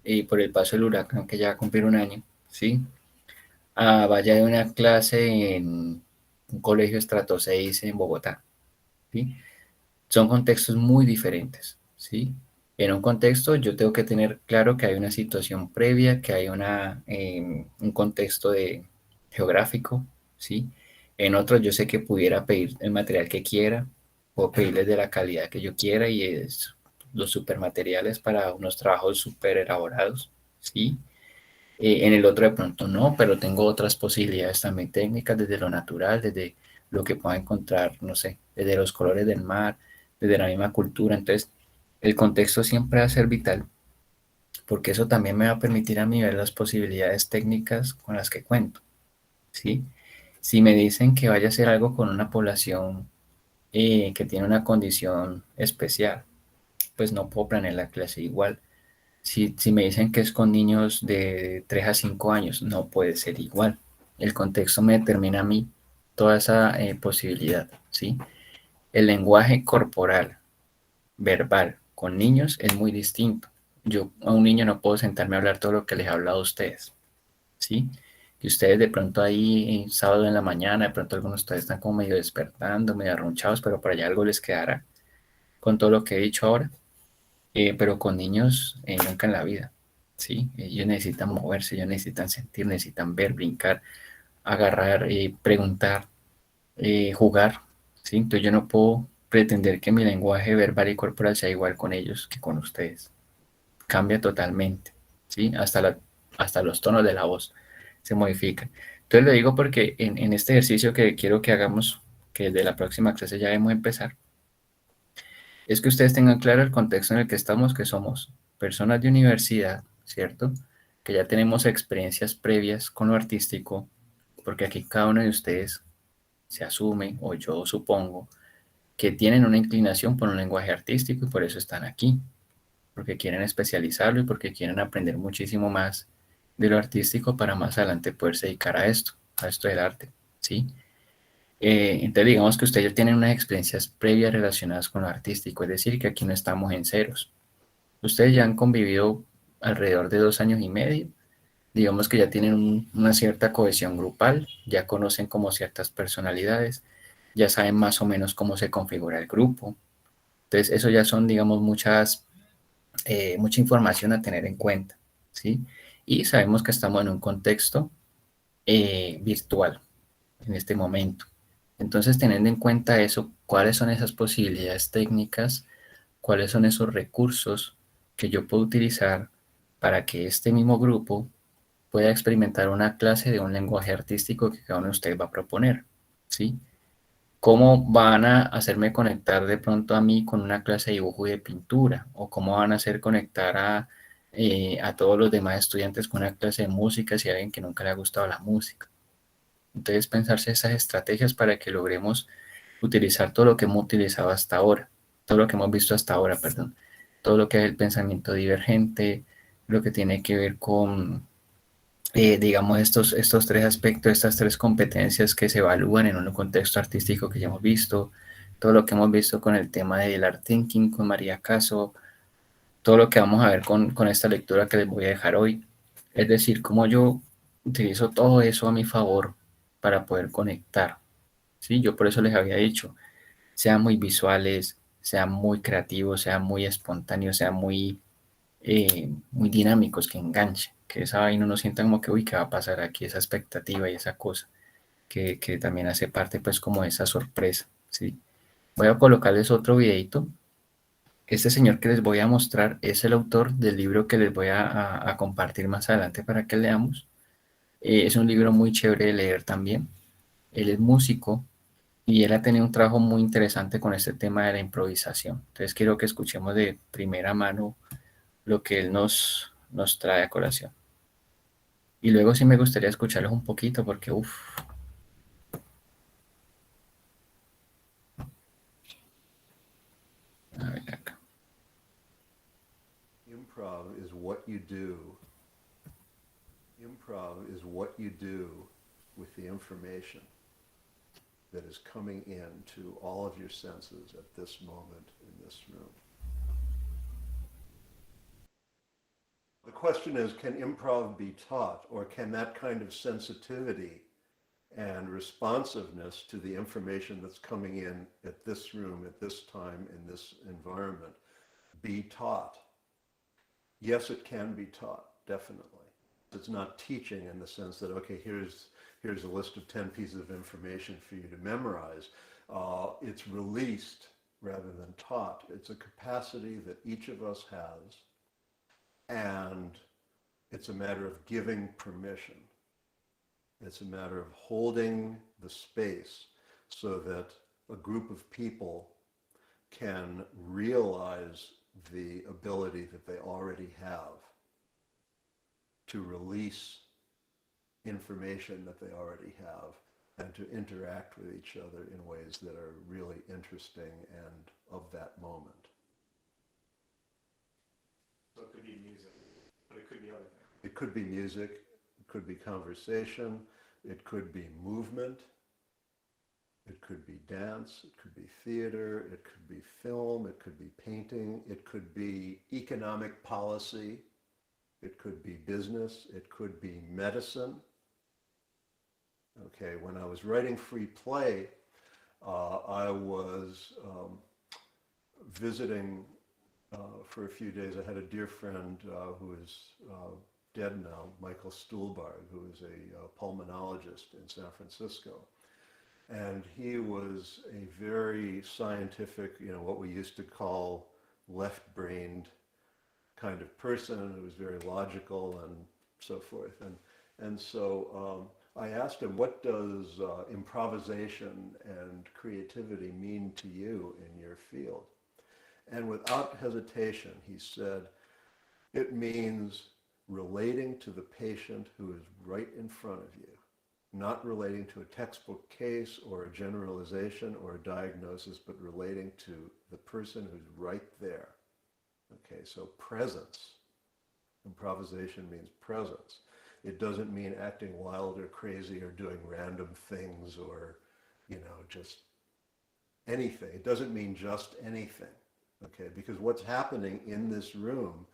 Speaker 1: y por el paso del huracán que ya va a cumplir un año, ¿sí? Vaya a ir a una clase en un colegio estrato 6 en Bogotá, ¿sí? Son contextos muy diferentes, ¿sí? En un contexto yo tengo que tener claro que hay una situación previa, que hay un contexto geográfico, ¿sí? En otro yo sé que pudiera pedir el material que quiera, o pedirles de la calidad que yo quiera y es los supermateriales para unos trabajos súper elaborados, ¿sí? En el otro de pronto no, pero tengo otras posibilidades también técnicas desde lo natural, desde lo que puedo encontrar, no sé, desde los colores del mar, desde la misma cultura. Entonces, el contexto siempre va a ser vital, porque eso también me va a permitir a mí ver las posibilidades técnicas con las que cuento, ¿sí? Si me dicen que vaya a hacer algo con una población que tiene una condición especial, pues no puedo planear la clase igual. Si me dicen que es con niños de 3 a 5 años, no puede ser igual. El contexto me determina a mí toda esa posibilidad, ¿sí? El lenguaje corporal, verbal, con niños es muy distinto. Yo a un niño no puedo sentarme a hablar todo lo que les he hablado a ustedes, ¿sí? Que ustedes de pronto ahí, sábado en la mañana, de pronto algunos de ustedes están como medio despertando, medio arrunchados, pero por allá algo les quedará con todo lo que he dicho ahora. Pero con niños nunca en la vida, ¿sí? Ellos necesitan moverse, ellos necesitan sentir, necesitan ver, brincar, agarrar, preguntar, jugar, ¿sí? Entonces yo no puedo pretender que mi lenguaje verbal y corporal sea igual con ellos que con ustedes. Cambia totalmente, ¿sí? Hasta los tonos de la voz se modifican. Entonces lo digo porque en este ejercicio que quiero que hagamos, que de la próxima clase ya debemos empezar, es que ustedes tengan claro el contexto en el que estamos, que somos personas de universidad, ¿cierto? Que ya tenemos experiencias previas con lo artístico, porque aquí cada uno de ustedes se asume, o yo supongo, que tienen una inclinación por un lenguaje artístico y por eso están aquí, porque quieren especializarlo y porque quieren aprender muchísimo más de lo artístico para más adelante poderse dedicar a esto del arte, ¿sí? Entonces digamos que ustedes ya tienen unas experiencias previas relacionadas con lo artístico, es decir, que aquí no estamos en ceros. Ustedes ya han convivido alrededor de 2 años y medio, digamos que ya tienen una cierta cohesión grupal, ya conocen como ciertas personalidades, ya saben más o menos cómo se configura el grupo. Entonces, eso ya son, digamos, mucha información a tener en cuenta, ¿sí? Y sabemos que estamos en un contexto virtual en este momento. Entonces, teniendo en cuenta eso, ¿cuáles son esas posibilidades técnicas? ¿Cuáles son esos recursos que yo puedo utilizar para que este mismo grupo pueda experimentar una clase de un lenguaje artístico que cada uno de ustedes va a proponer? ¿Sí? ¿Cómo van a hacerme conectar de pronto a mí con una clase de dibujo y de pintura? ¿O cómo van a hacer conectar a todos los demás estudiantes con una clase de música si hay alguien que nunca le ha gustado la música? Entonces, pensarse esas estrategias para que logremos utilizar todo lo que hemos utilizado hasta ahora, todo lo que hemos visto hasta ahora, perdón, todo lo que es el pensamiento divergente, lo que tiene que ver con, digamos, estos tres aspectos, estas tres competencias que se evalúan en un contexto artístico que ya hemos visto, todo lo que hemos visto con el tema del art thinking, con María Caso, todo lo que vamos a ver con esta lectura que les voy a dejar hoy. Es decir, cómo yo utilizo todo eso a mi favor para poder conectar. ¿Sí? Yo por eso les había dicho, sean muy visuales, sean muy creativos, sean muy espontáneos, sean muy dinámicos, que enganchen, que esa vaina no sienta como que, uy, ¿qué va a pasar aquí? Esa expectativa y esa cosa, que también hace parte pues como de esa sorpresa, ¿sí? Voy a colocarles otro videito. Este señor que les voy a mostrar es el autor del libro que les voy a compartir más adelante para que leamos. Es un libro muy chévere de leer también. Él es músico y él ha tenido un trabajo muy interesante con este tema de la improvisación. Entonces quiero que escuchemos de primera mano lo que él nos trae a colación. Y luego sí me gustaría escucharlos un poquito porque, uff, a ver acá.
Speaker 4: Improv is what you do. Improv is what you do with the information that is coming into all of your senses at this moment in this room. The question is, can improv be taught, or can that kind of sensitivity and responsiveness to the information that's coming in at this room, at this time, in this environment, be taught? Yes, it can be taught, definitely. It's not teaching in the sense that, okay, here's a list of 10 pieces of information for you to memorize. It's released rather than taught. It's a capacity that each of us has, and it's a matter of giving permission. It's a matter of holding the space so that a group of people can realize the ability that they already have to release information that they already have and to interact with each other in ways that are really interesting and of that moment.
Speaker 5: So it could be music, but it could be other things.
Speaker 4: It could be music, it could be conversation, it could be movement, it could be dance, it could be theater, it could be film, it could be painting, it could be economic policy, it could be business, it could be medicine. Okay, when I was writing Free Play, I was visiting for a few days. I had a dear friend who is dead now, Michael Stuhlbarg, who is a pulmonologist in San Francisco. And he was a very scientific, what we used to call left-brained kind of person who was very logical and so forth. And so I asked him, what does improvisation and creativity mean to you in your field? And without hesitation, he said, it means relating to the patient who is right in front of you, not relating to a textbook case or a generalization or a diagnosis, but relating to the person who's right there. Okay, so presence. Improvisation means presence. It doesn't mean acting wild or crazy or doing random things or, just anything. It doesn't mean just anything. Okay, because what's happening in this room,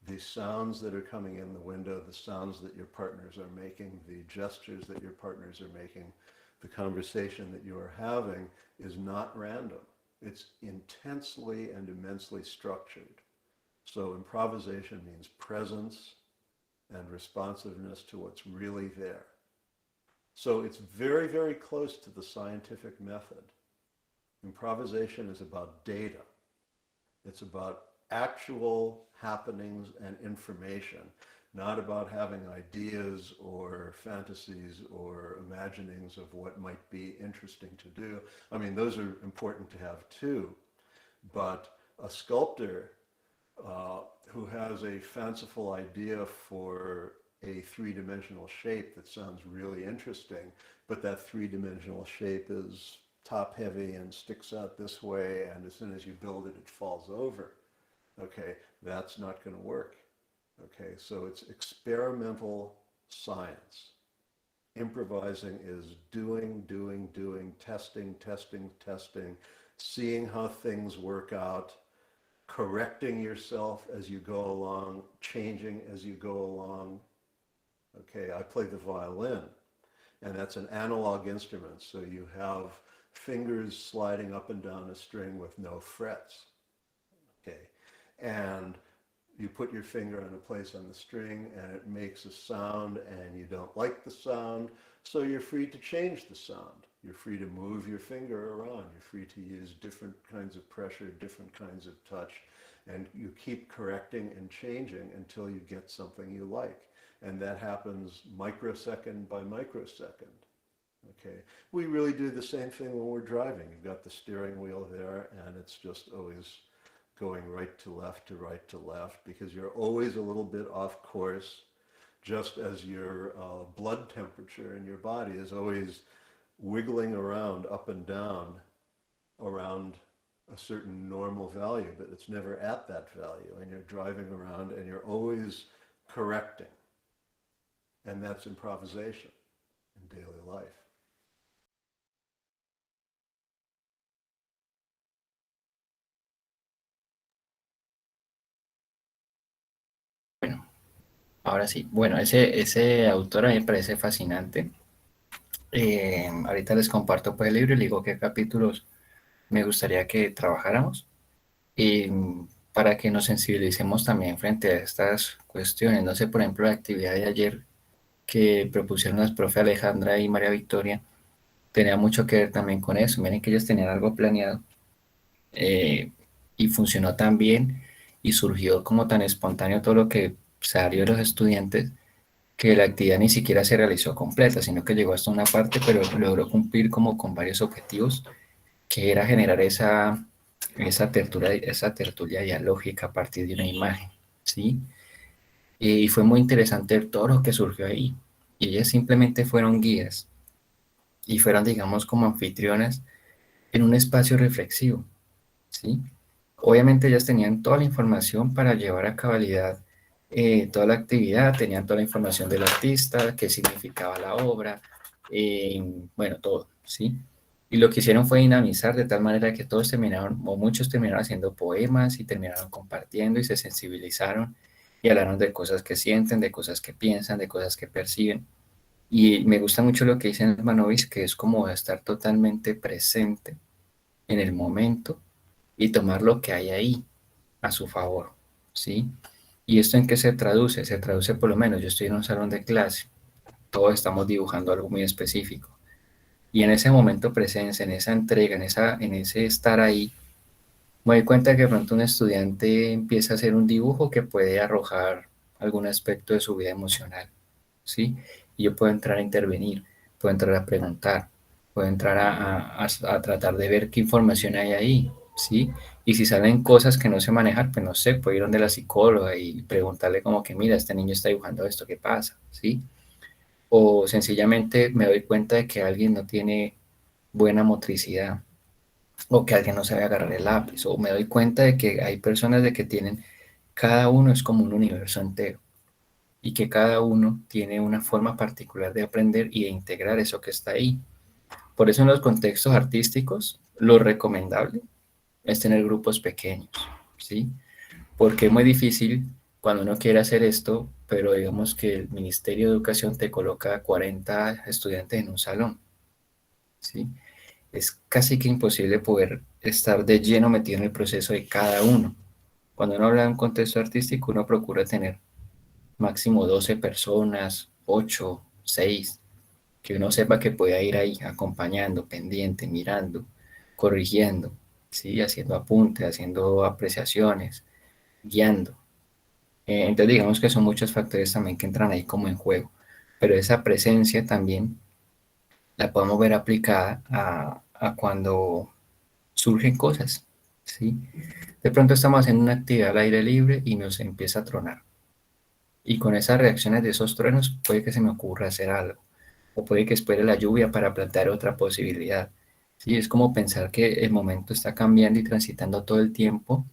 Speaker 4: the sounds that are coming in the window, the sounds that your partners are making, the gestures that your partners are making, The conversation that you are having is not random. It's intensely and immensely structured. So improvisation means presence and responsiveness to what's really there. So it's very, very close to the scientific method. Improvisation is about data. It's about actual happenings and information, not about having ideas or fantasies or imaginings of what might be interesting to do. I mean, those are important to have too, but a sculptor who has a fanciful idea for a three-dimensional shape that sounds really interesting, but that three-dimensional shape is top-heavy and sticks out this way, and as soon as you build it, it falls over. Okay, that's not going to work. Okay, so it's experimental science. Improvising is doing, testing, seeing how things work out, correcting yourself as you go along, changing as you go along. Okay, I play the violin, and that's an analog instrument, so you have fingers sliding up and down a string with no frets. Okay, and you put your finger on a place on the string and it makes a sound, and you don't like the sound, so you're free to change the sound. You're free to move your finger around. You're free to use different kinds of pressure, different kinds of touch, and you keep correcting and changing until you get something you like. And that happens microsecond by microsecond. Okay, we really do the same thing when we're driving. You've got the steering wheel there, and it's just always going right to left, because you're always a little bit off course, just as your blood temperature in your body is always wiggling around up and down around a certain normal value, but it's never at that value, and you're driving around and you're always correcting. And that's improvisation in daily life.
Speaker 1: Bueno, ahora sí. Bueno, ese autor a mí me parece fascinante. Ahorita les comparto pues el libro y les digo qué capítulos me gustaría que trabajáramos. Y para que nos sensibilicemos también frente a estas cuestiones. No sé, por ejemplo, la actividad de ayer que propusieron las profe Alejandra y María Victoria tenía mucho que ver también con eso. Miren que ellos tenían algo planeado y funcionó tan bien y surgió como tan espontáneo todo lo que salió de los estudiantes, que la actividad ni siquiera se realizó completa, sino que llegó hasta una parte, pero logró cumplir como con varios objetivos, que era generar esa tertulia dialógica a partir de una imagen, ¿sí? Y fue muy interesante todo lo que surgió ahí. Y ellas simplemente fueron guías y fueron, digamos, como anfitrionas en un espacio reflexivo, ¿sí? Obviamente ellas tenían toda la información para llevar a cabalidad toda la actividad, tenían toda la información del artista, qué significaba la obra, bueno, todo, ¿sí? Y lo que hicieron fue dinamizar de tal manera que todos terminaron, o muchos terminaron haciendo poemas y terminaron compartiendo y se sensibilizaron y hablaron de cosas que sienten, de cosas que piensan, de cosas que perciben. Y me gusta mucho lo que dice Hermanovich, que es como estar totalmente presente en el momento y tomar lo que hay ahí a su favor, ¿sí? ¿Y esto en qué se traduce? Se traduce, por lo menos, yo estoy en un salón de clase, todos estamos dibujando algo muy específico, y en ese momento presencia, en esa entrega, en ese estar ahí, me doy cuenta que de pronto un estudiante empieza a hacer un dibujo que puede arrojar algún aspecto de su vida emocional, ¿sí? Y yo puedo entrar a intervenir, puedo entrar a preguntar, puedo entrar a tratar de ver qué información hay ahí, ¿sí? Y si salen cosas que no sé manejar, pues no sé, puedo ir donde la psicóloga y preguntarle como que, mira, este niño está dibujando esto, ¿qué pasa? ¿Sí? O sencillamente me doy cuenta de que alguien no tiene buena motricidad, o que alguien no sabe agarrar el lápiz, o me doy cuenta de que hay personas de que tienen, cada uno es como un universo entero, y que cada uno tiene una forma particular de aprender y de integrar eso que está ahí. Por eso en los contextos artísticos, lo recomendable es tener grupos pequeños, ¿sí? Porque es muy difícil cuando uno quiere hacer esto, pero digamos que el Ministerio de Educación te coloca 40 estudiantes en un salón. ¿sí? Es casi que imposible poder estar de lleno metido en el proceso de cada uno. Cuando uno habla de un contexto artístico, uno procura tener máximo 12 personas, 8, 6, que uno sepa que pueda ir ahí acompañando, pendiente, mirando, corrigiendo, ¿sí? Haciendo apuntes, haciendo apreciaciones, guiando. Entonces digamos que son muchos factores también que entran ahí como en juego, pero esa presencia también la podemos ver aplicada a cuando surgen cosas, ¿sí? De pronto estamos haciendo una actividad al aire libre y nos empieza a tronar. Y con esas reacciones de esos truenos puede que se me ocurra hacer algo. O puede que espere la lluvia para plantear otra posibilidad. Sí, es como pensar que el momento está cambiando y transitando todo el tiempo,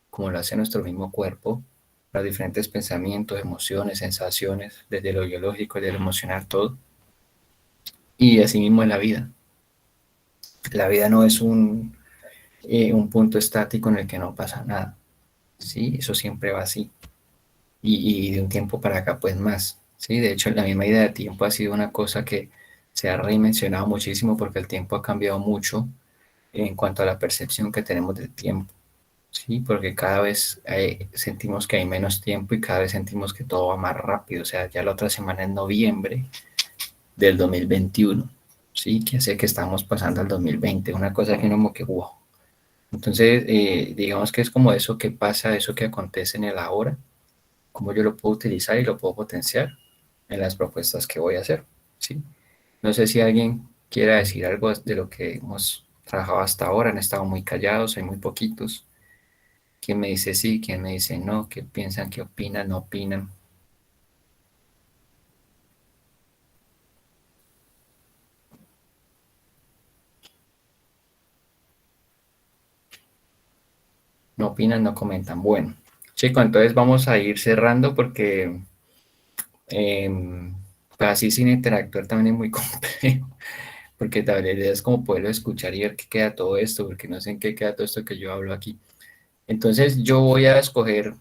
Speaker 1: como lo hace nuestro mismo cuerpo, los diferentes pensamientos, emociones, sensaciones, desde lo biológico, desde lo emocional, todo. Y así mismo en la vida. La vida no es un punto estático en el que no pasa nada. Sí, eso siempre va así. Y de un tiempo para acá, pues más. Sí, de hecho, la misma idea de tiempo ha sido una cosa que se ha redimensionado muchísimo porque el tiempo ha cambiado mucho en cuanto a la percepción que tenemos del tiempo. Sí, porque cada vez sentimos que hay menos tiempo y cada vez sentimos que todo va más rápido. O sea, ya la otra semana es noviembre del 2021. Sí, que hace que estamos pasando al 2020, una cosa que no como que wow. Entonces, digamos que es como eso que pasa, eso que acontece en el ahora, cómo yo lo puedo utilizar y lo puedo potenciar en las propuestas que voy a hacer, ¿sí? No sé si alguien quiera decir algo de lo que hemos trabajado hasta ahora, han estado muy callados, hay muy poquitos. ¿Quién me dice sí? ¿Quién me dice no? ¿Qué piensan? ¿Qué opinan? ¿No opinan? ¿No opinan? ¿No comentan? Bueno, chicos, entonces vamos a ir cerrando porque pues así sin interactuar también es muy complejo. Porque tal vez la idea es como poderlo escuchar y ver qué queda todo esto, porque no sé en qué queda todo esto que yo hablo aquí. Entonces yo voy a escoger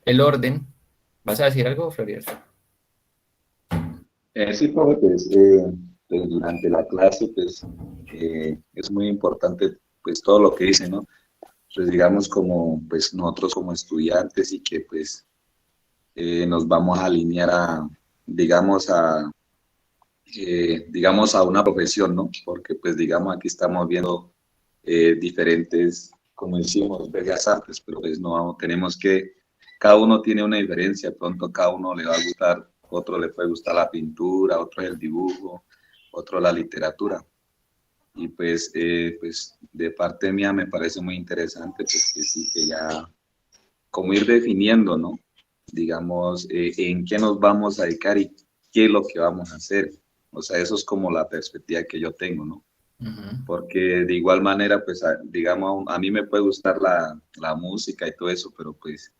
Speaker 1: el orden. ¿Vas a decir algo, Florida?
Speaker 3: Sí, profe, pues durante la clase, pues es muy importante, pues todo lo que dice, ¿no? Pues digamos como, pues nosotros como estudiantes y que pues nos vamos a alinear a, digamos digamos a una profesión, ¿no? Porque pues digamos aquí estamos viendo diferentes, como decimos, bellas artes, pero pues no tenemos que, cada uno tiene una diferencia, pronto a cada uno le va a gustar, otro le puede gustar la pintura, otro el dibujo, otro la literatura. Y pues de parte mía me parece muy interesante, pues que sí, que ya como ir definiendo, ¿no? Digamos, en qué nos vamos a dedicar y qué es lo que vamos a hacer. O sea, eso es como la perspectiva que yo tengo, ¿no?
Speaker 1: Ujú.
Speaker 3: Porque de igual manera, pues, digamos, a mí me puede gustar la música y todo eso, pero pues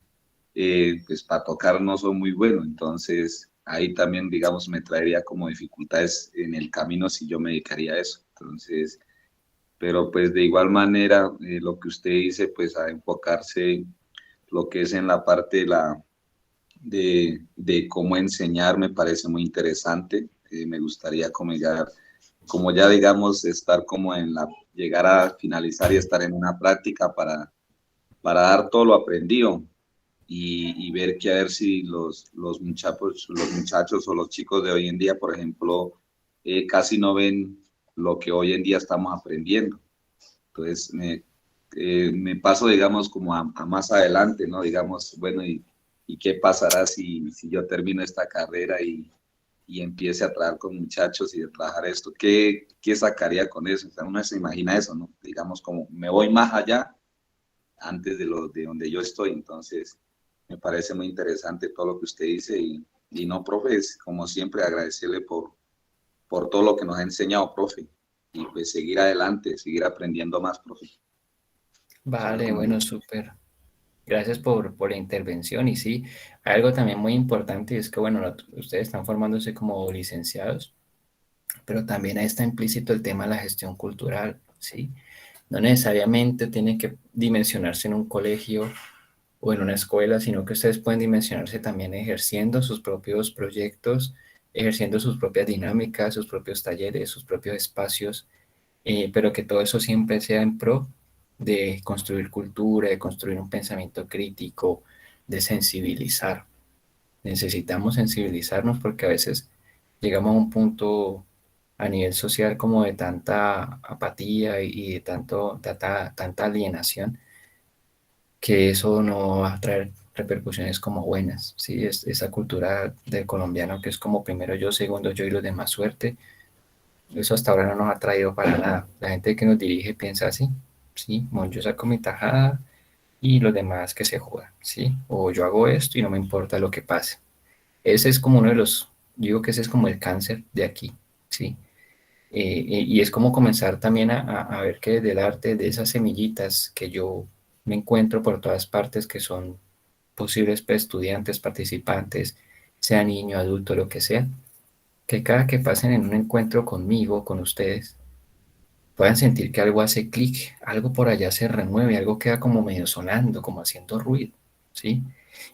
Speaker 3: para tocar no soy muy bueno, entonces ahí también, digamos, me traería como dificultades en el camino si yo me dedicaría a eso. Entonces, pero pues de igual manera, lo que usted dice, pues a enfocarse lo que es en la parte de cómo enseñar me parece muy interesante. Me gustaría como ya digamos, estar como en llegar a finalizar y estar en una práctica para dar todo lo aprendido y ver que a ver si los muchachos o los chicos de hoy en día, por ejemplo, casi no ven lo que hoy en día estamos aprendiendo. Entonces, me paso, digamos, como a más adelante, ¿no? Digamos, bueno, y qué pasará si yo termino esta carrera y empiece a trabajar con muchachos y a trabajar esto? ¿Qué sacaría con eso? O sea, uno se imagina eso, ¿no? Digamos, como me voy más allá antes de donde yo estoy. Entonces, me parece muy interesante todo lo que usted dice y no, profe, es como siempre agradecerle por todo lo que nos ha enseñado, profe. Y pues seguir adelante, seguir aprendiendo más, profe. Solo
Speaker 1: Vale,
Speaker 3: como
Speaker 1: bueno, súper. Gracias por la intervención. Y sí, hay algo también muy importante y es que, bueno, ustedes están formándose como licenciados, pero también ahí está implícito el tema de la gestión cultural, ¿sí? No necesariamente tiene que dimensionarse en un colegio o en una escuela, sino que ustedes pueden dimensionarse también ejerciendo sus propios proyectos, ejerciendo sus propias dinámicas, sus propios talleres, sus propios espacios pero que todo eso siempre sea en pro de construir cultura, de construir un pensamiento crítico, de sensibilizar. Necesitamos sensibilizarnos porque a veces llegamos a un punto a nivel social como de tanta apatía y de tanta alienación, que eso no va a traer repercusiones como buenas, ¿sí? Esa cultura del colombiano que es como primero yo, segundo yo y los demás suerte, eso hasta ahora no nos ha traído para nada. La gente que nos dirige piensa así, ¿sí? Como yo saco mi tajada y los demás que se jodan, ¿sí? O yo hago esto y no me importa lo que pase. Ese es como uno de los, yo digo que ese es como el cáncer de aquí, ¿sí? Y es como comenzar también a ver que desde el arte, de esas semillitas que yo me encuentro por todas partes, que son posibles estudiantes, participantes, sea niño, adulto, lo que sea, que cada que pasen en un encuentro conmigo, con ustedes, puedan sentir que algo hace clic, algo por allá se remueve, algo queda como medio sonando, como haciendo ruido, ¿sí?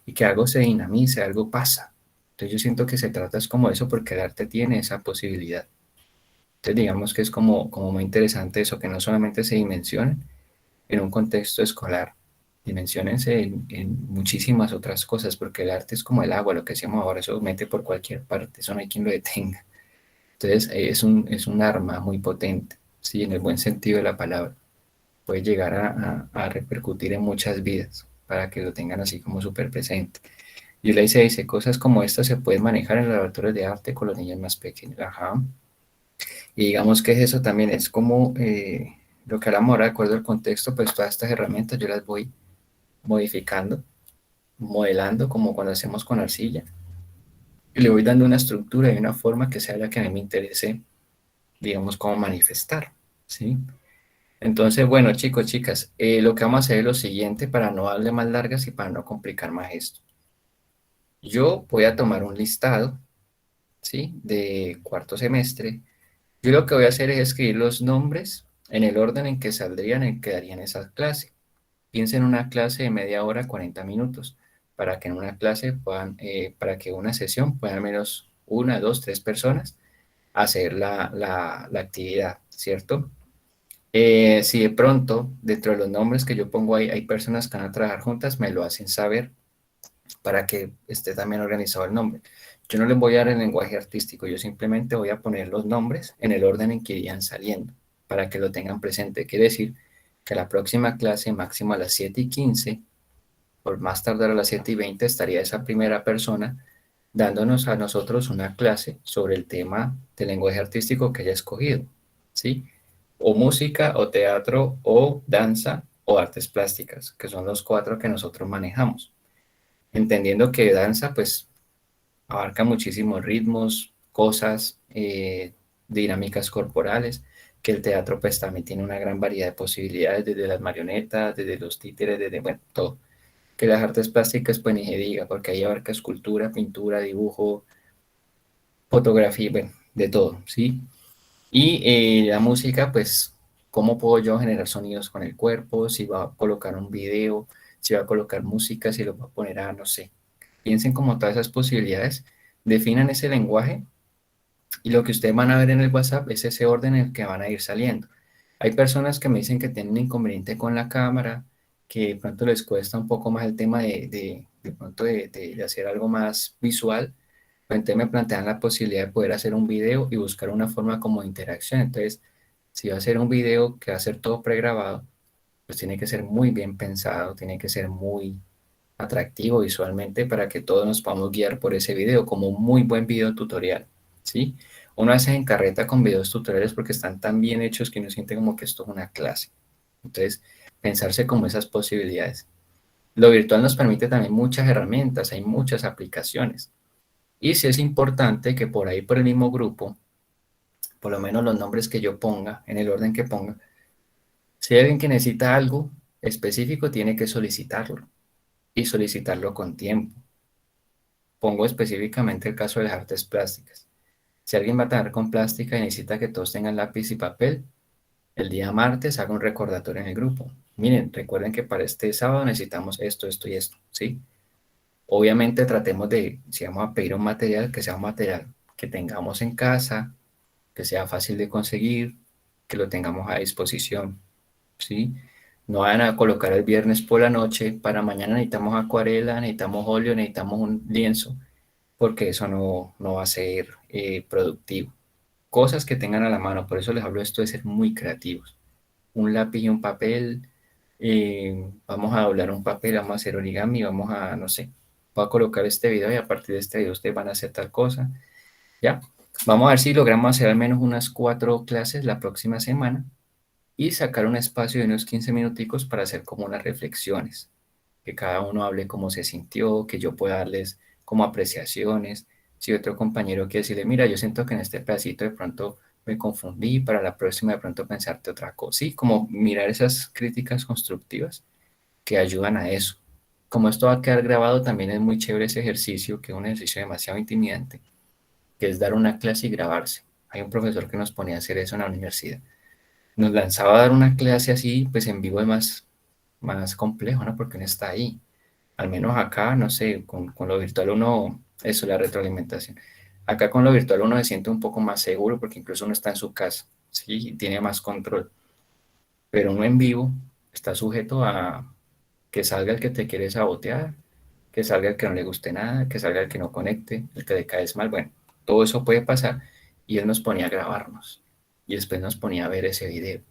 Speaker 1: Y que algo se dinamice, algo pasa. Entonces yo siento que se trata es como eso porque el arte tiene esa posibilidad. Entonces digamos que es como muy interesante eso, que no solamente se dimensionen en un contexto escolar, dimensionense en muchísimas otras cosas, porque el arte es como el agua, lo que decíamos ahora, eso mete por cualquier parte, eso no hay quien lo detenga. Entonces es un arma muy potente, sí, en el buen sentido de la palabra. Puede llegar a repercutir en muchas vidas para que lo tengan así como súper presente. Y le dice, cosas como estas se pueden manejar en laboratorios de arte con los niños más pequeños. Ajá. Y digamos que es eso también, es como lo que hablamos ahora, de acuerdo al contexto, pues todas estas herramientas yo las voy modificando, modelando, como cuando hacemos con arcilla, y le voy dando una estructura y una forma que sea la que a mí me interese, digamos, cómo manifestar, ¿sí? Entonces, bueno, chicos, chicas, lo que vamos a hacer es lo siguiente para no darle más largas y para no complicar más esto. Yo voy a tomar un listado, ¿sí? De cuarto semestre. Yo lo que voy a hacer es escribir los nombres en el orden en que saldrían, en que darían esa clase. Piensen en una clase de media hora, 40 minutos, para que en una clase puedan, para que una sesión puedan al menos una, dos, tres personas hacer la actividad, ¿cierto? Si de pronto, dentro de los nombres que yo pongo ahí, hay personas que van a trabajar juntas, me lo hacen saber para que esté también organizado el nombre. Yo no les voy a dar el lenguaje artístico, yo simplemente voy a poner los nombres en el orden en que irían saliendo, para que lo tengan presente. Quiere decir que la próxima clase, máximo a las 7:15, por más tardar a las 7:20, estaría esa primera persona dándonos a nosotros una clase sobre el tema del lenguaje artístico que haya escogido, ¿sí? O música, o teatro, o danza, o artes plásticas, que son los cuatro que nosotros manejamos. Entendiendo que danza, pues, abarca muchísimos ritmos, cosas, dinámicas corporales, que el teatro, pues, también tiene una gran variedad de posibilidades, desde las marionetas, desde los títeres, desde, bueno, todo. Que las artes plásticas, pues, ni se diga, porque ahí abarca escultura, pintura, dibujo, fotografía, bueno, de todo, ¿sí? Y la música, pues, ¿cómo puedo yo generar sonidos con el cuerpo? Si va a colocar un video, si va a colocar música, si lo va a poner a, no sé. Piensen como todas esas posibilidades, definan ese lenguaje y lo que ustedes van a ver en el WhatsApp es ese orden en el que van a ir saliendo. Hay personas que me dicen que tienen un inconveniente con la cámara, que de pronto les cuesta un poco más el tema de pronto de hacer algo más visual. Pues entonces me plantean la posibilidad de poder hacer un video y buscar una forma como de interacción. Entonces, si va a ser un video que va a ser todo pregrabado, pues tiene que ser muy bien pensado, tiene que ser muy atractivo visualmente para que todos nos podamos guiar por ese video como un muy buen video tutorial, ¿sí? Uno a veces encarreta con videos tutoriales porque están tan bien hechos que uno siente como que esto es una clase. Entonces, pensarse como esas posibilidades. Lo virtual nos permite también muchas herramientas, hay muchas aplicaciones. Y sí es importante que por ahí, por el mismo grupo, por lo menos los nombres que yo ponga, en el orden que ponga, si hay alguien que necesita algo específico, tiene que solicitarlo y solicitarlo con tiempo. Pongo específicamente el caso de las artes plásticas. Si alguien va a trabajar con plástica y necesita que todos tengan lápiz y papel, el día martes haga un recordatorio en el grupo. Miren, recuerden que para este sábado necesitamos esto, esto y esto, ¿sí? Obviamente tratemos de, si vamos a pedir un material, que sea un material que tengamos en casa, que sea fácil de conseguir, que lo tengamos a disposición, ¿sí? No van a colocar el viernes por la noche, para mañana necesitamos acuarela, necesitamos óleo, necesitamos un lienzo, porque eso no va a ser productivo. Cosas que tengan a la mano, por eso les hablo esto de ser muy creativos. Un lápiz y un papel, vamos a doblar un papel, vamos a hacer origami, vamos a, no sé, voy a colocar este video y a partir de este video ustedes van a hacer tal cosa, ¿ya? Vamos a ver si logramos hacer al menos unas 4 clases la próxima semana y sacar un espacio de unos 15 minuticos para hacer como unas reflexiones, que cada uno hable cómo se sintió, que yo pueda darles como apreciaciones. Si otro compañero quiere decirle, mira, yo siento que en este pedacito de pronto me confundí, para la próxima de pronto pensarte otra cosa. Sí, como mirar esas críticas constructivas que ayudan a eso. Como esto va a quedar grabado, también es muy chévere ese ejercicio, que es un ejercicio demasiado intimidante, que es dar una clase y grabarse. Hay un profesor que nos ponía a hacer eso en la universidad. Nos lanzaba a dar una clase así, pues en vivo es más complejo, ¿no? Porque uno está ahí. Al menos acá, no sé, con lo virtual uno, eso es la retroalimentación. Acá con lo virtual uno se siente un poco más seguro porque incluso uno está en su casa, ¿sí? Y tiene más control. Pero uno en vivo está sujeto a que salga el que te quiere sabotear, que salga el que no le guste nada, que salga el que no conecte, el que le caes mal. Bueno, todo eso puede pasar y él nos ponía a grabarnos y después nos ponía a ver ese video.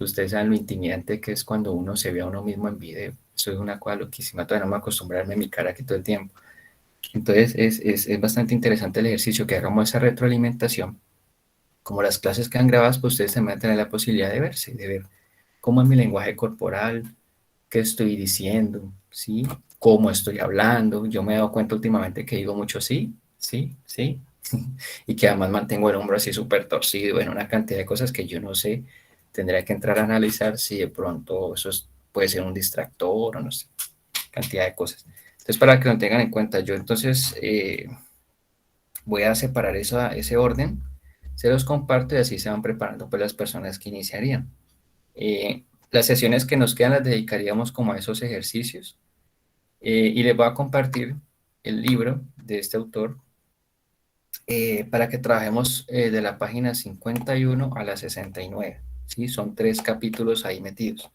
Speaker 1: Ustedes saben lo intimidante que es cuando uno se ve a uno mismo en video. Eso es una cosa loquísima. Todavía no me acostumbrarme a mi cara aquí todo el tiempo. Entonces es bastante interesante el ejercicio que hagamos esa retroalimentación. Como las clases quedan grabadas, pues ustedes también van a tener la posibilidad de verse, de ver cómo es mi lenguaje corporal, qué estoy diciendo, ¿sí? Cómo estoy hablando. Yo me he dado cuenta últimamente que digo mucho sí, sí, sí. Y que además mantengo el hombro así súper torcido en una cantidad de cosas que yo no sé. Tendría que entrar a analizar si de pronto puede ser un distractor o no sé, cantidad de cosas. Entonces, para que lo tengan en cuenta, yo entonces voy a separar ese orden, se los comparto y así se van preparando pues las personas que iniciarían. Las sesiones que nos quedan las dedicaríamos como a esos ejercicios y les voy a compartir el libro de este autor para que trabajemos de la página 51 a la 69, ¿sí? Son 3 capítulos ahí metidos.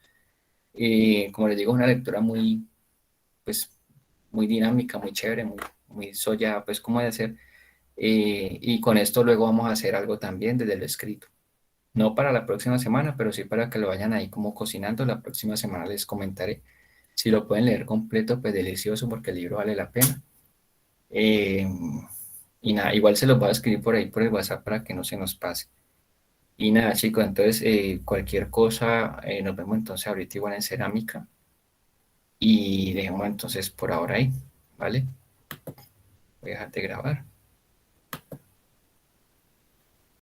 Speaker 1: Como les digo, es una lectura muy, pues, muy dinámica, muy chévere, muy soya, pues, como de hacer. Y con esto luego vamos a hacer algo también desde lo escrito. No para la próxima semana, pero sí para que lo vayan ahí como cocinando. La próxima semana les comentaré. Si lo pueden leer completo, pues delicioso, porque el libro vale la pena. Eh, y nada, igual se los voy a escribir por ahí por el WhatsApp para que no se nos pase. Y nada, chicos, entonces cualquier cosa, nos vemos entonces ahorita igual en cerámica. Y dejemos entonces por ahora ahí, ¿vale? Voy a dejar de grabar.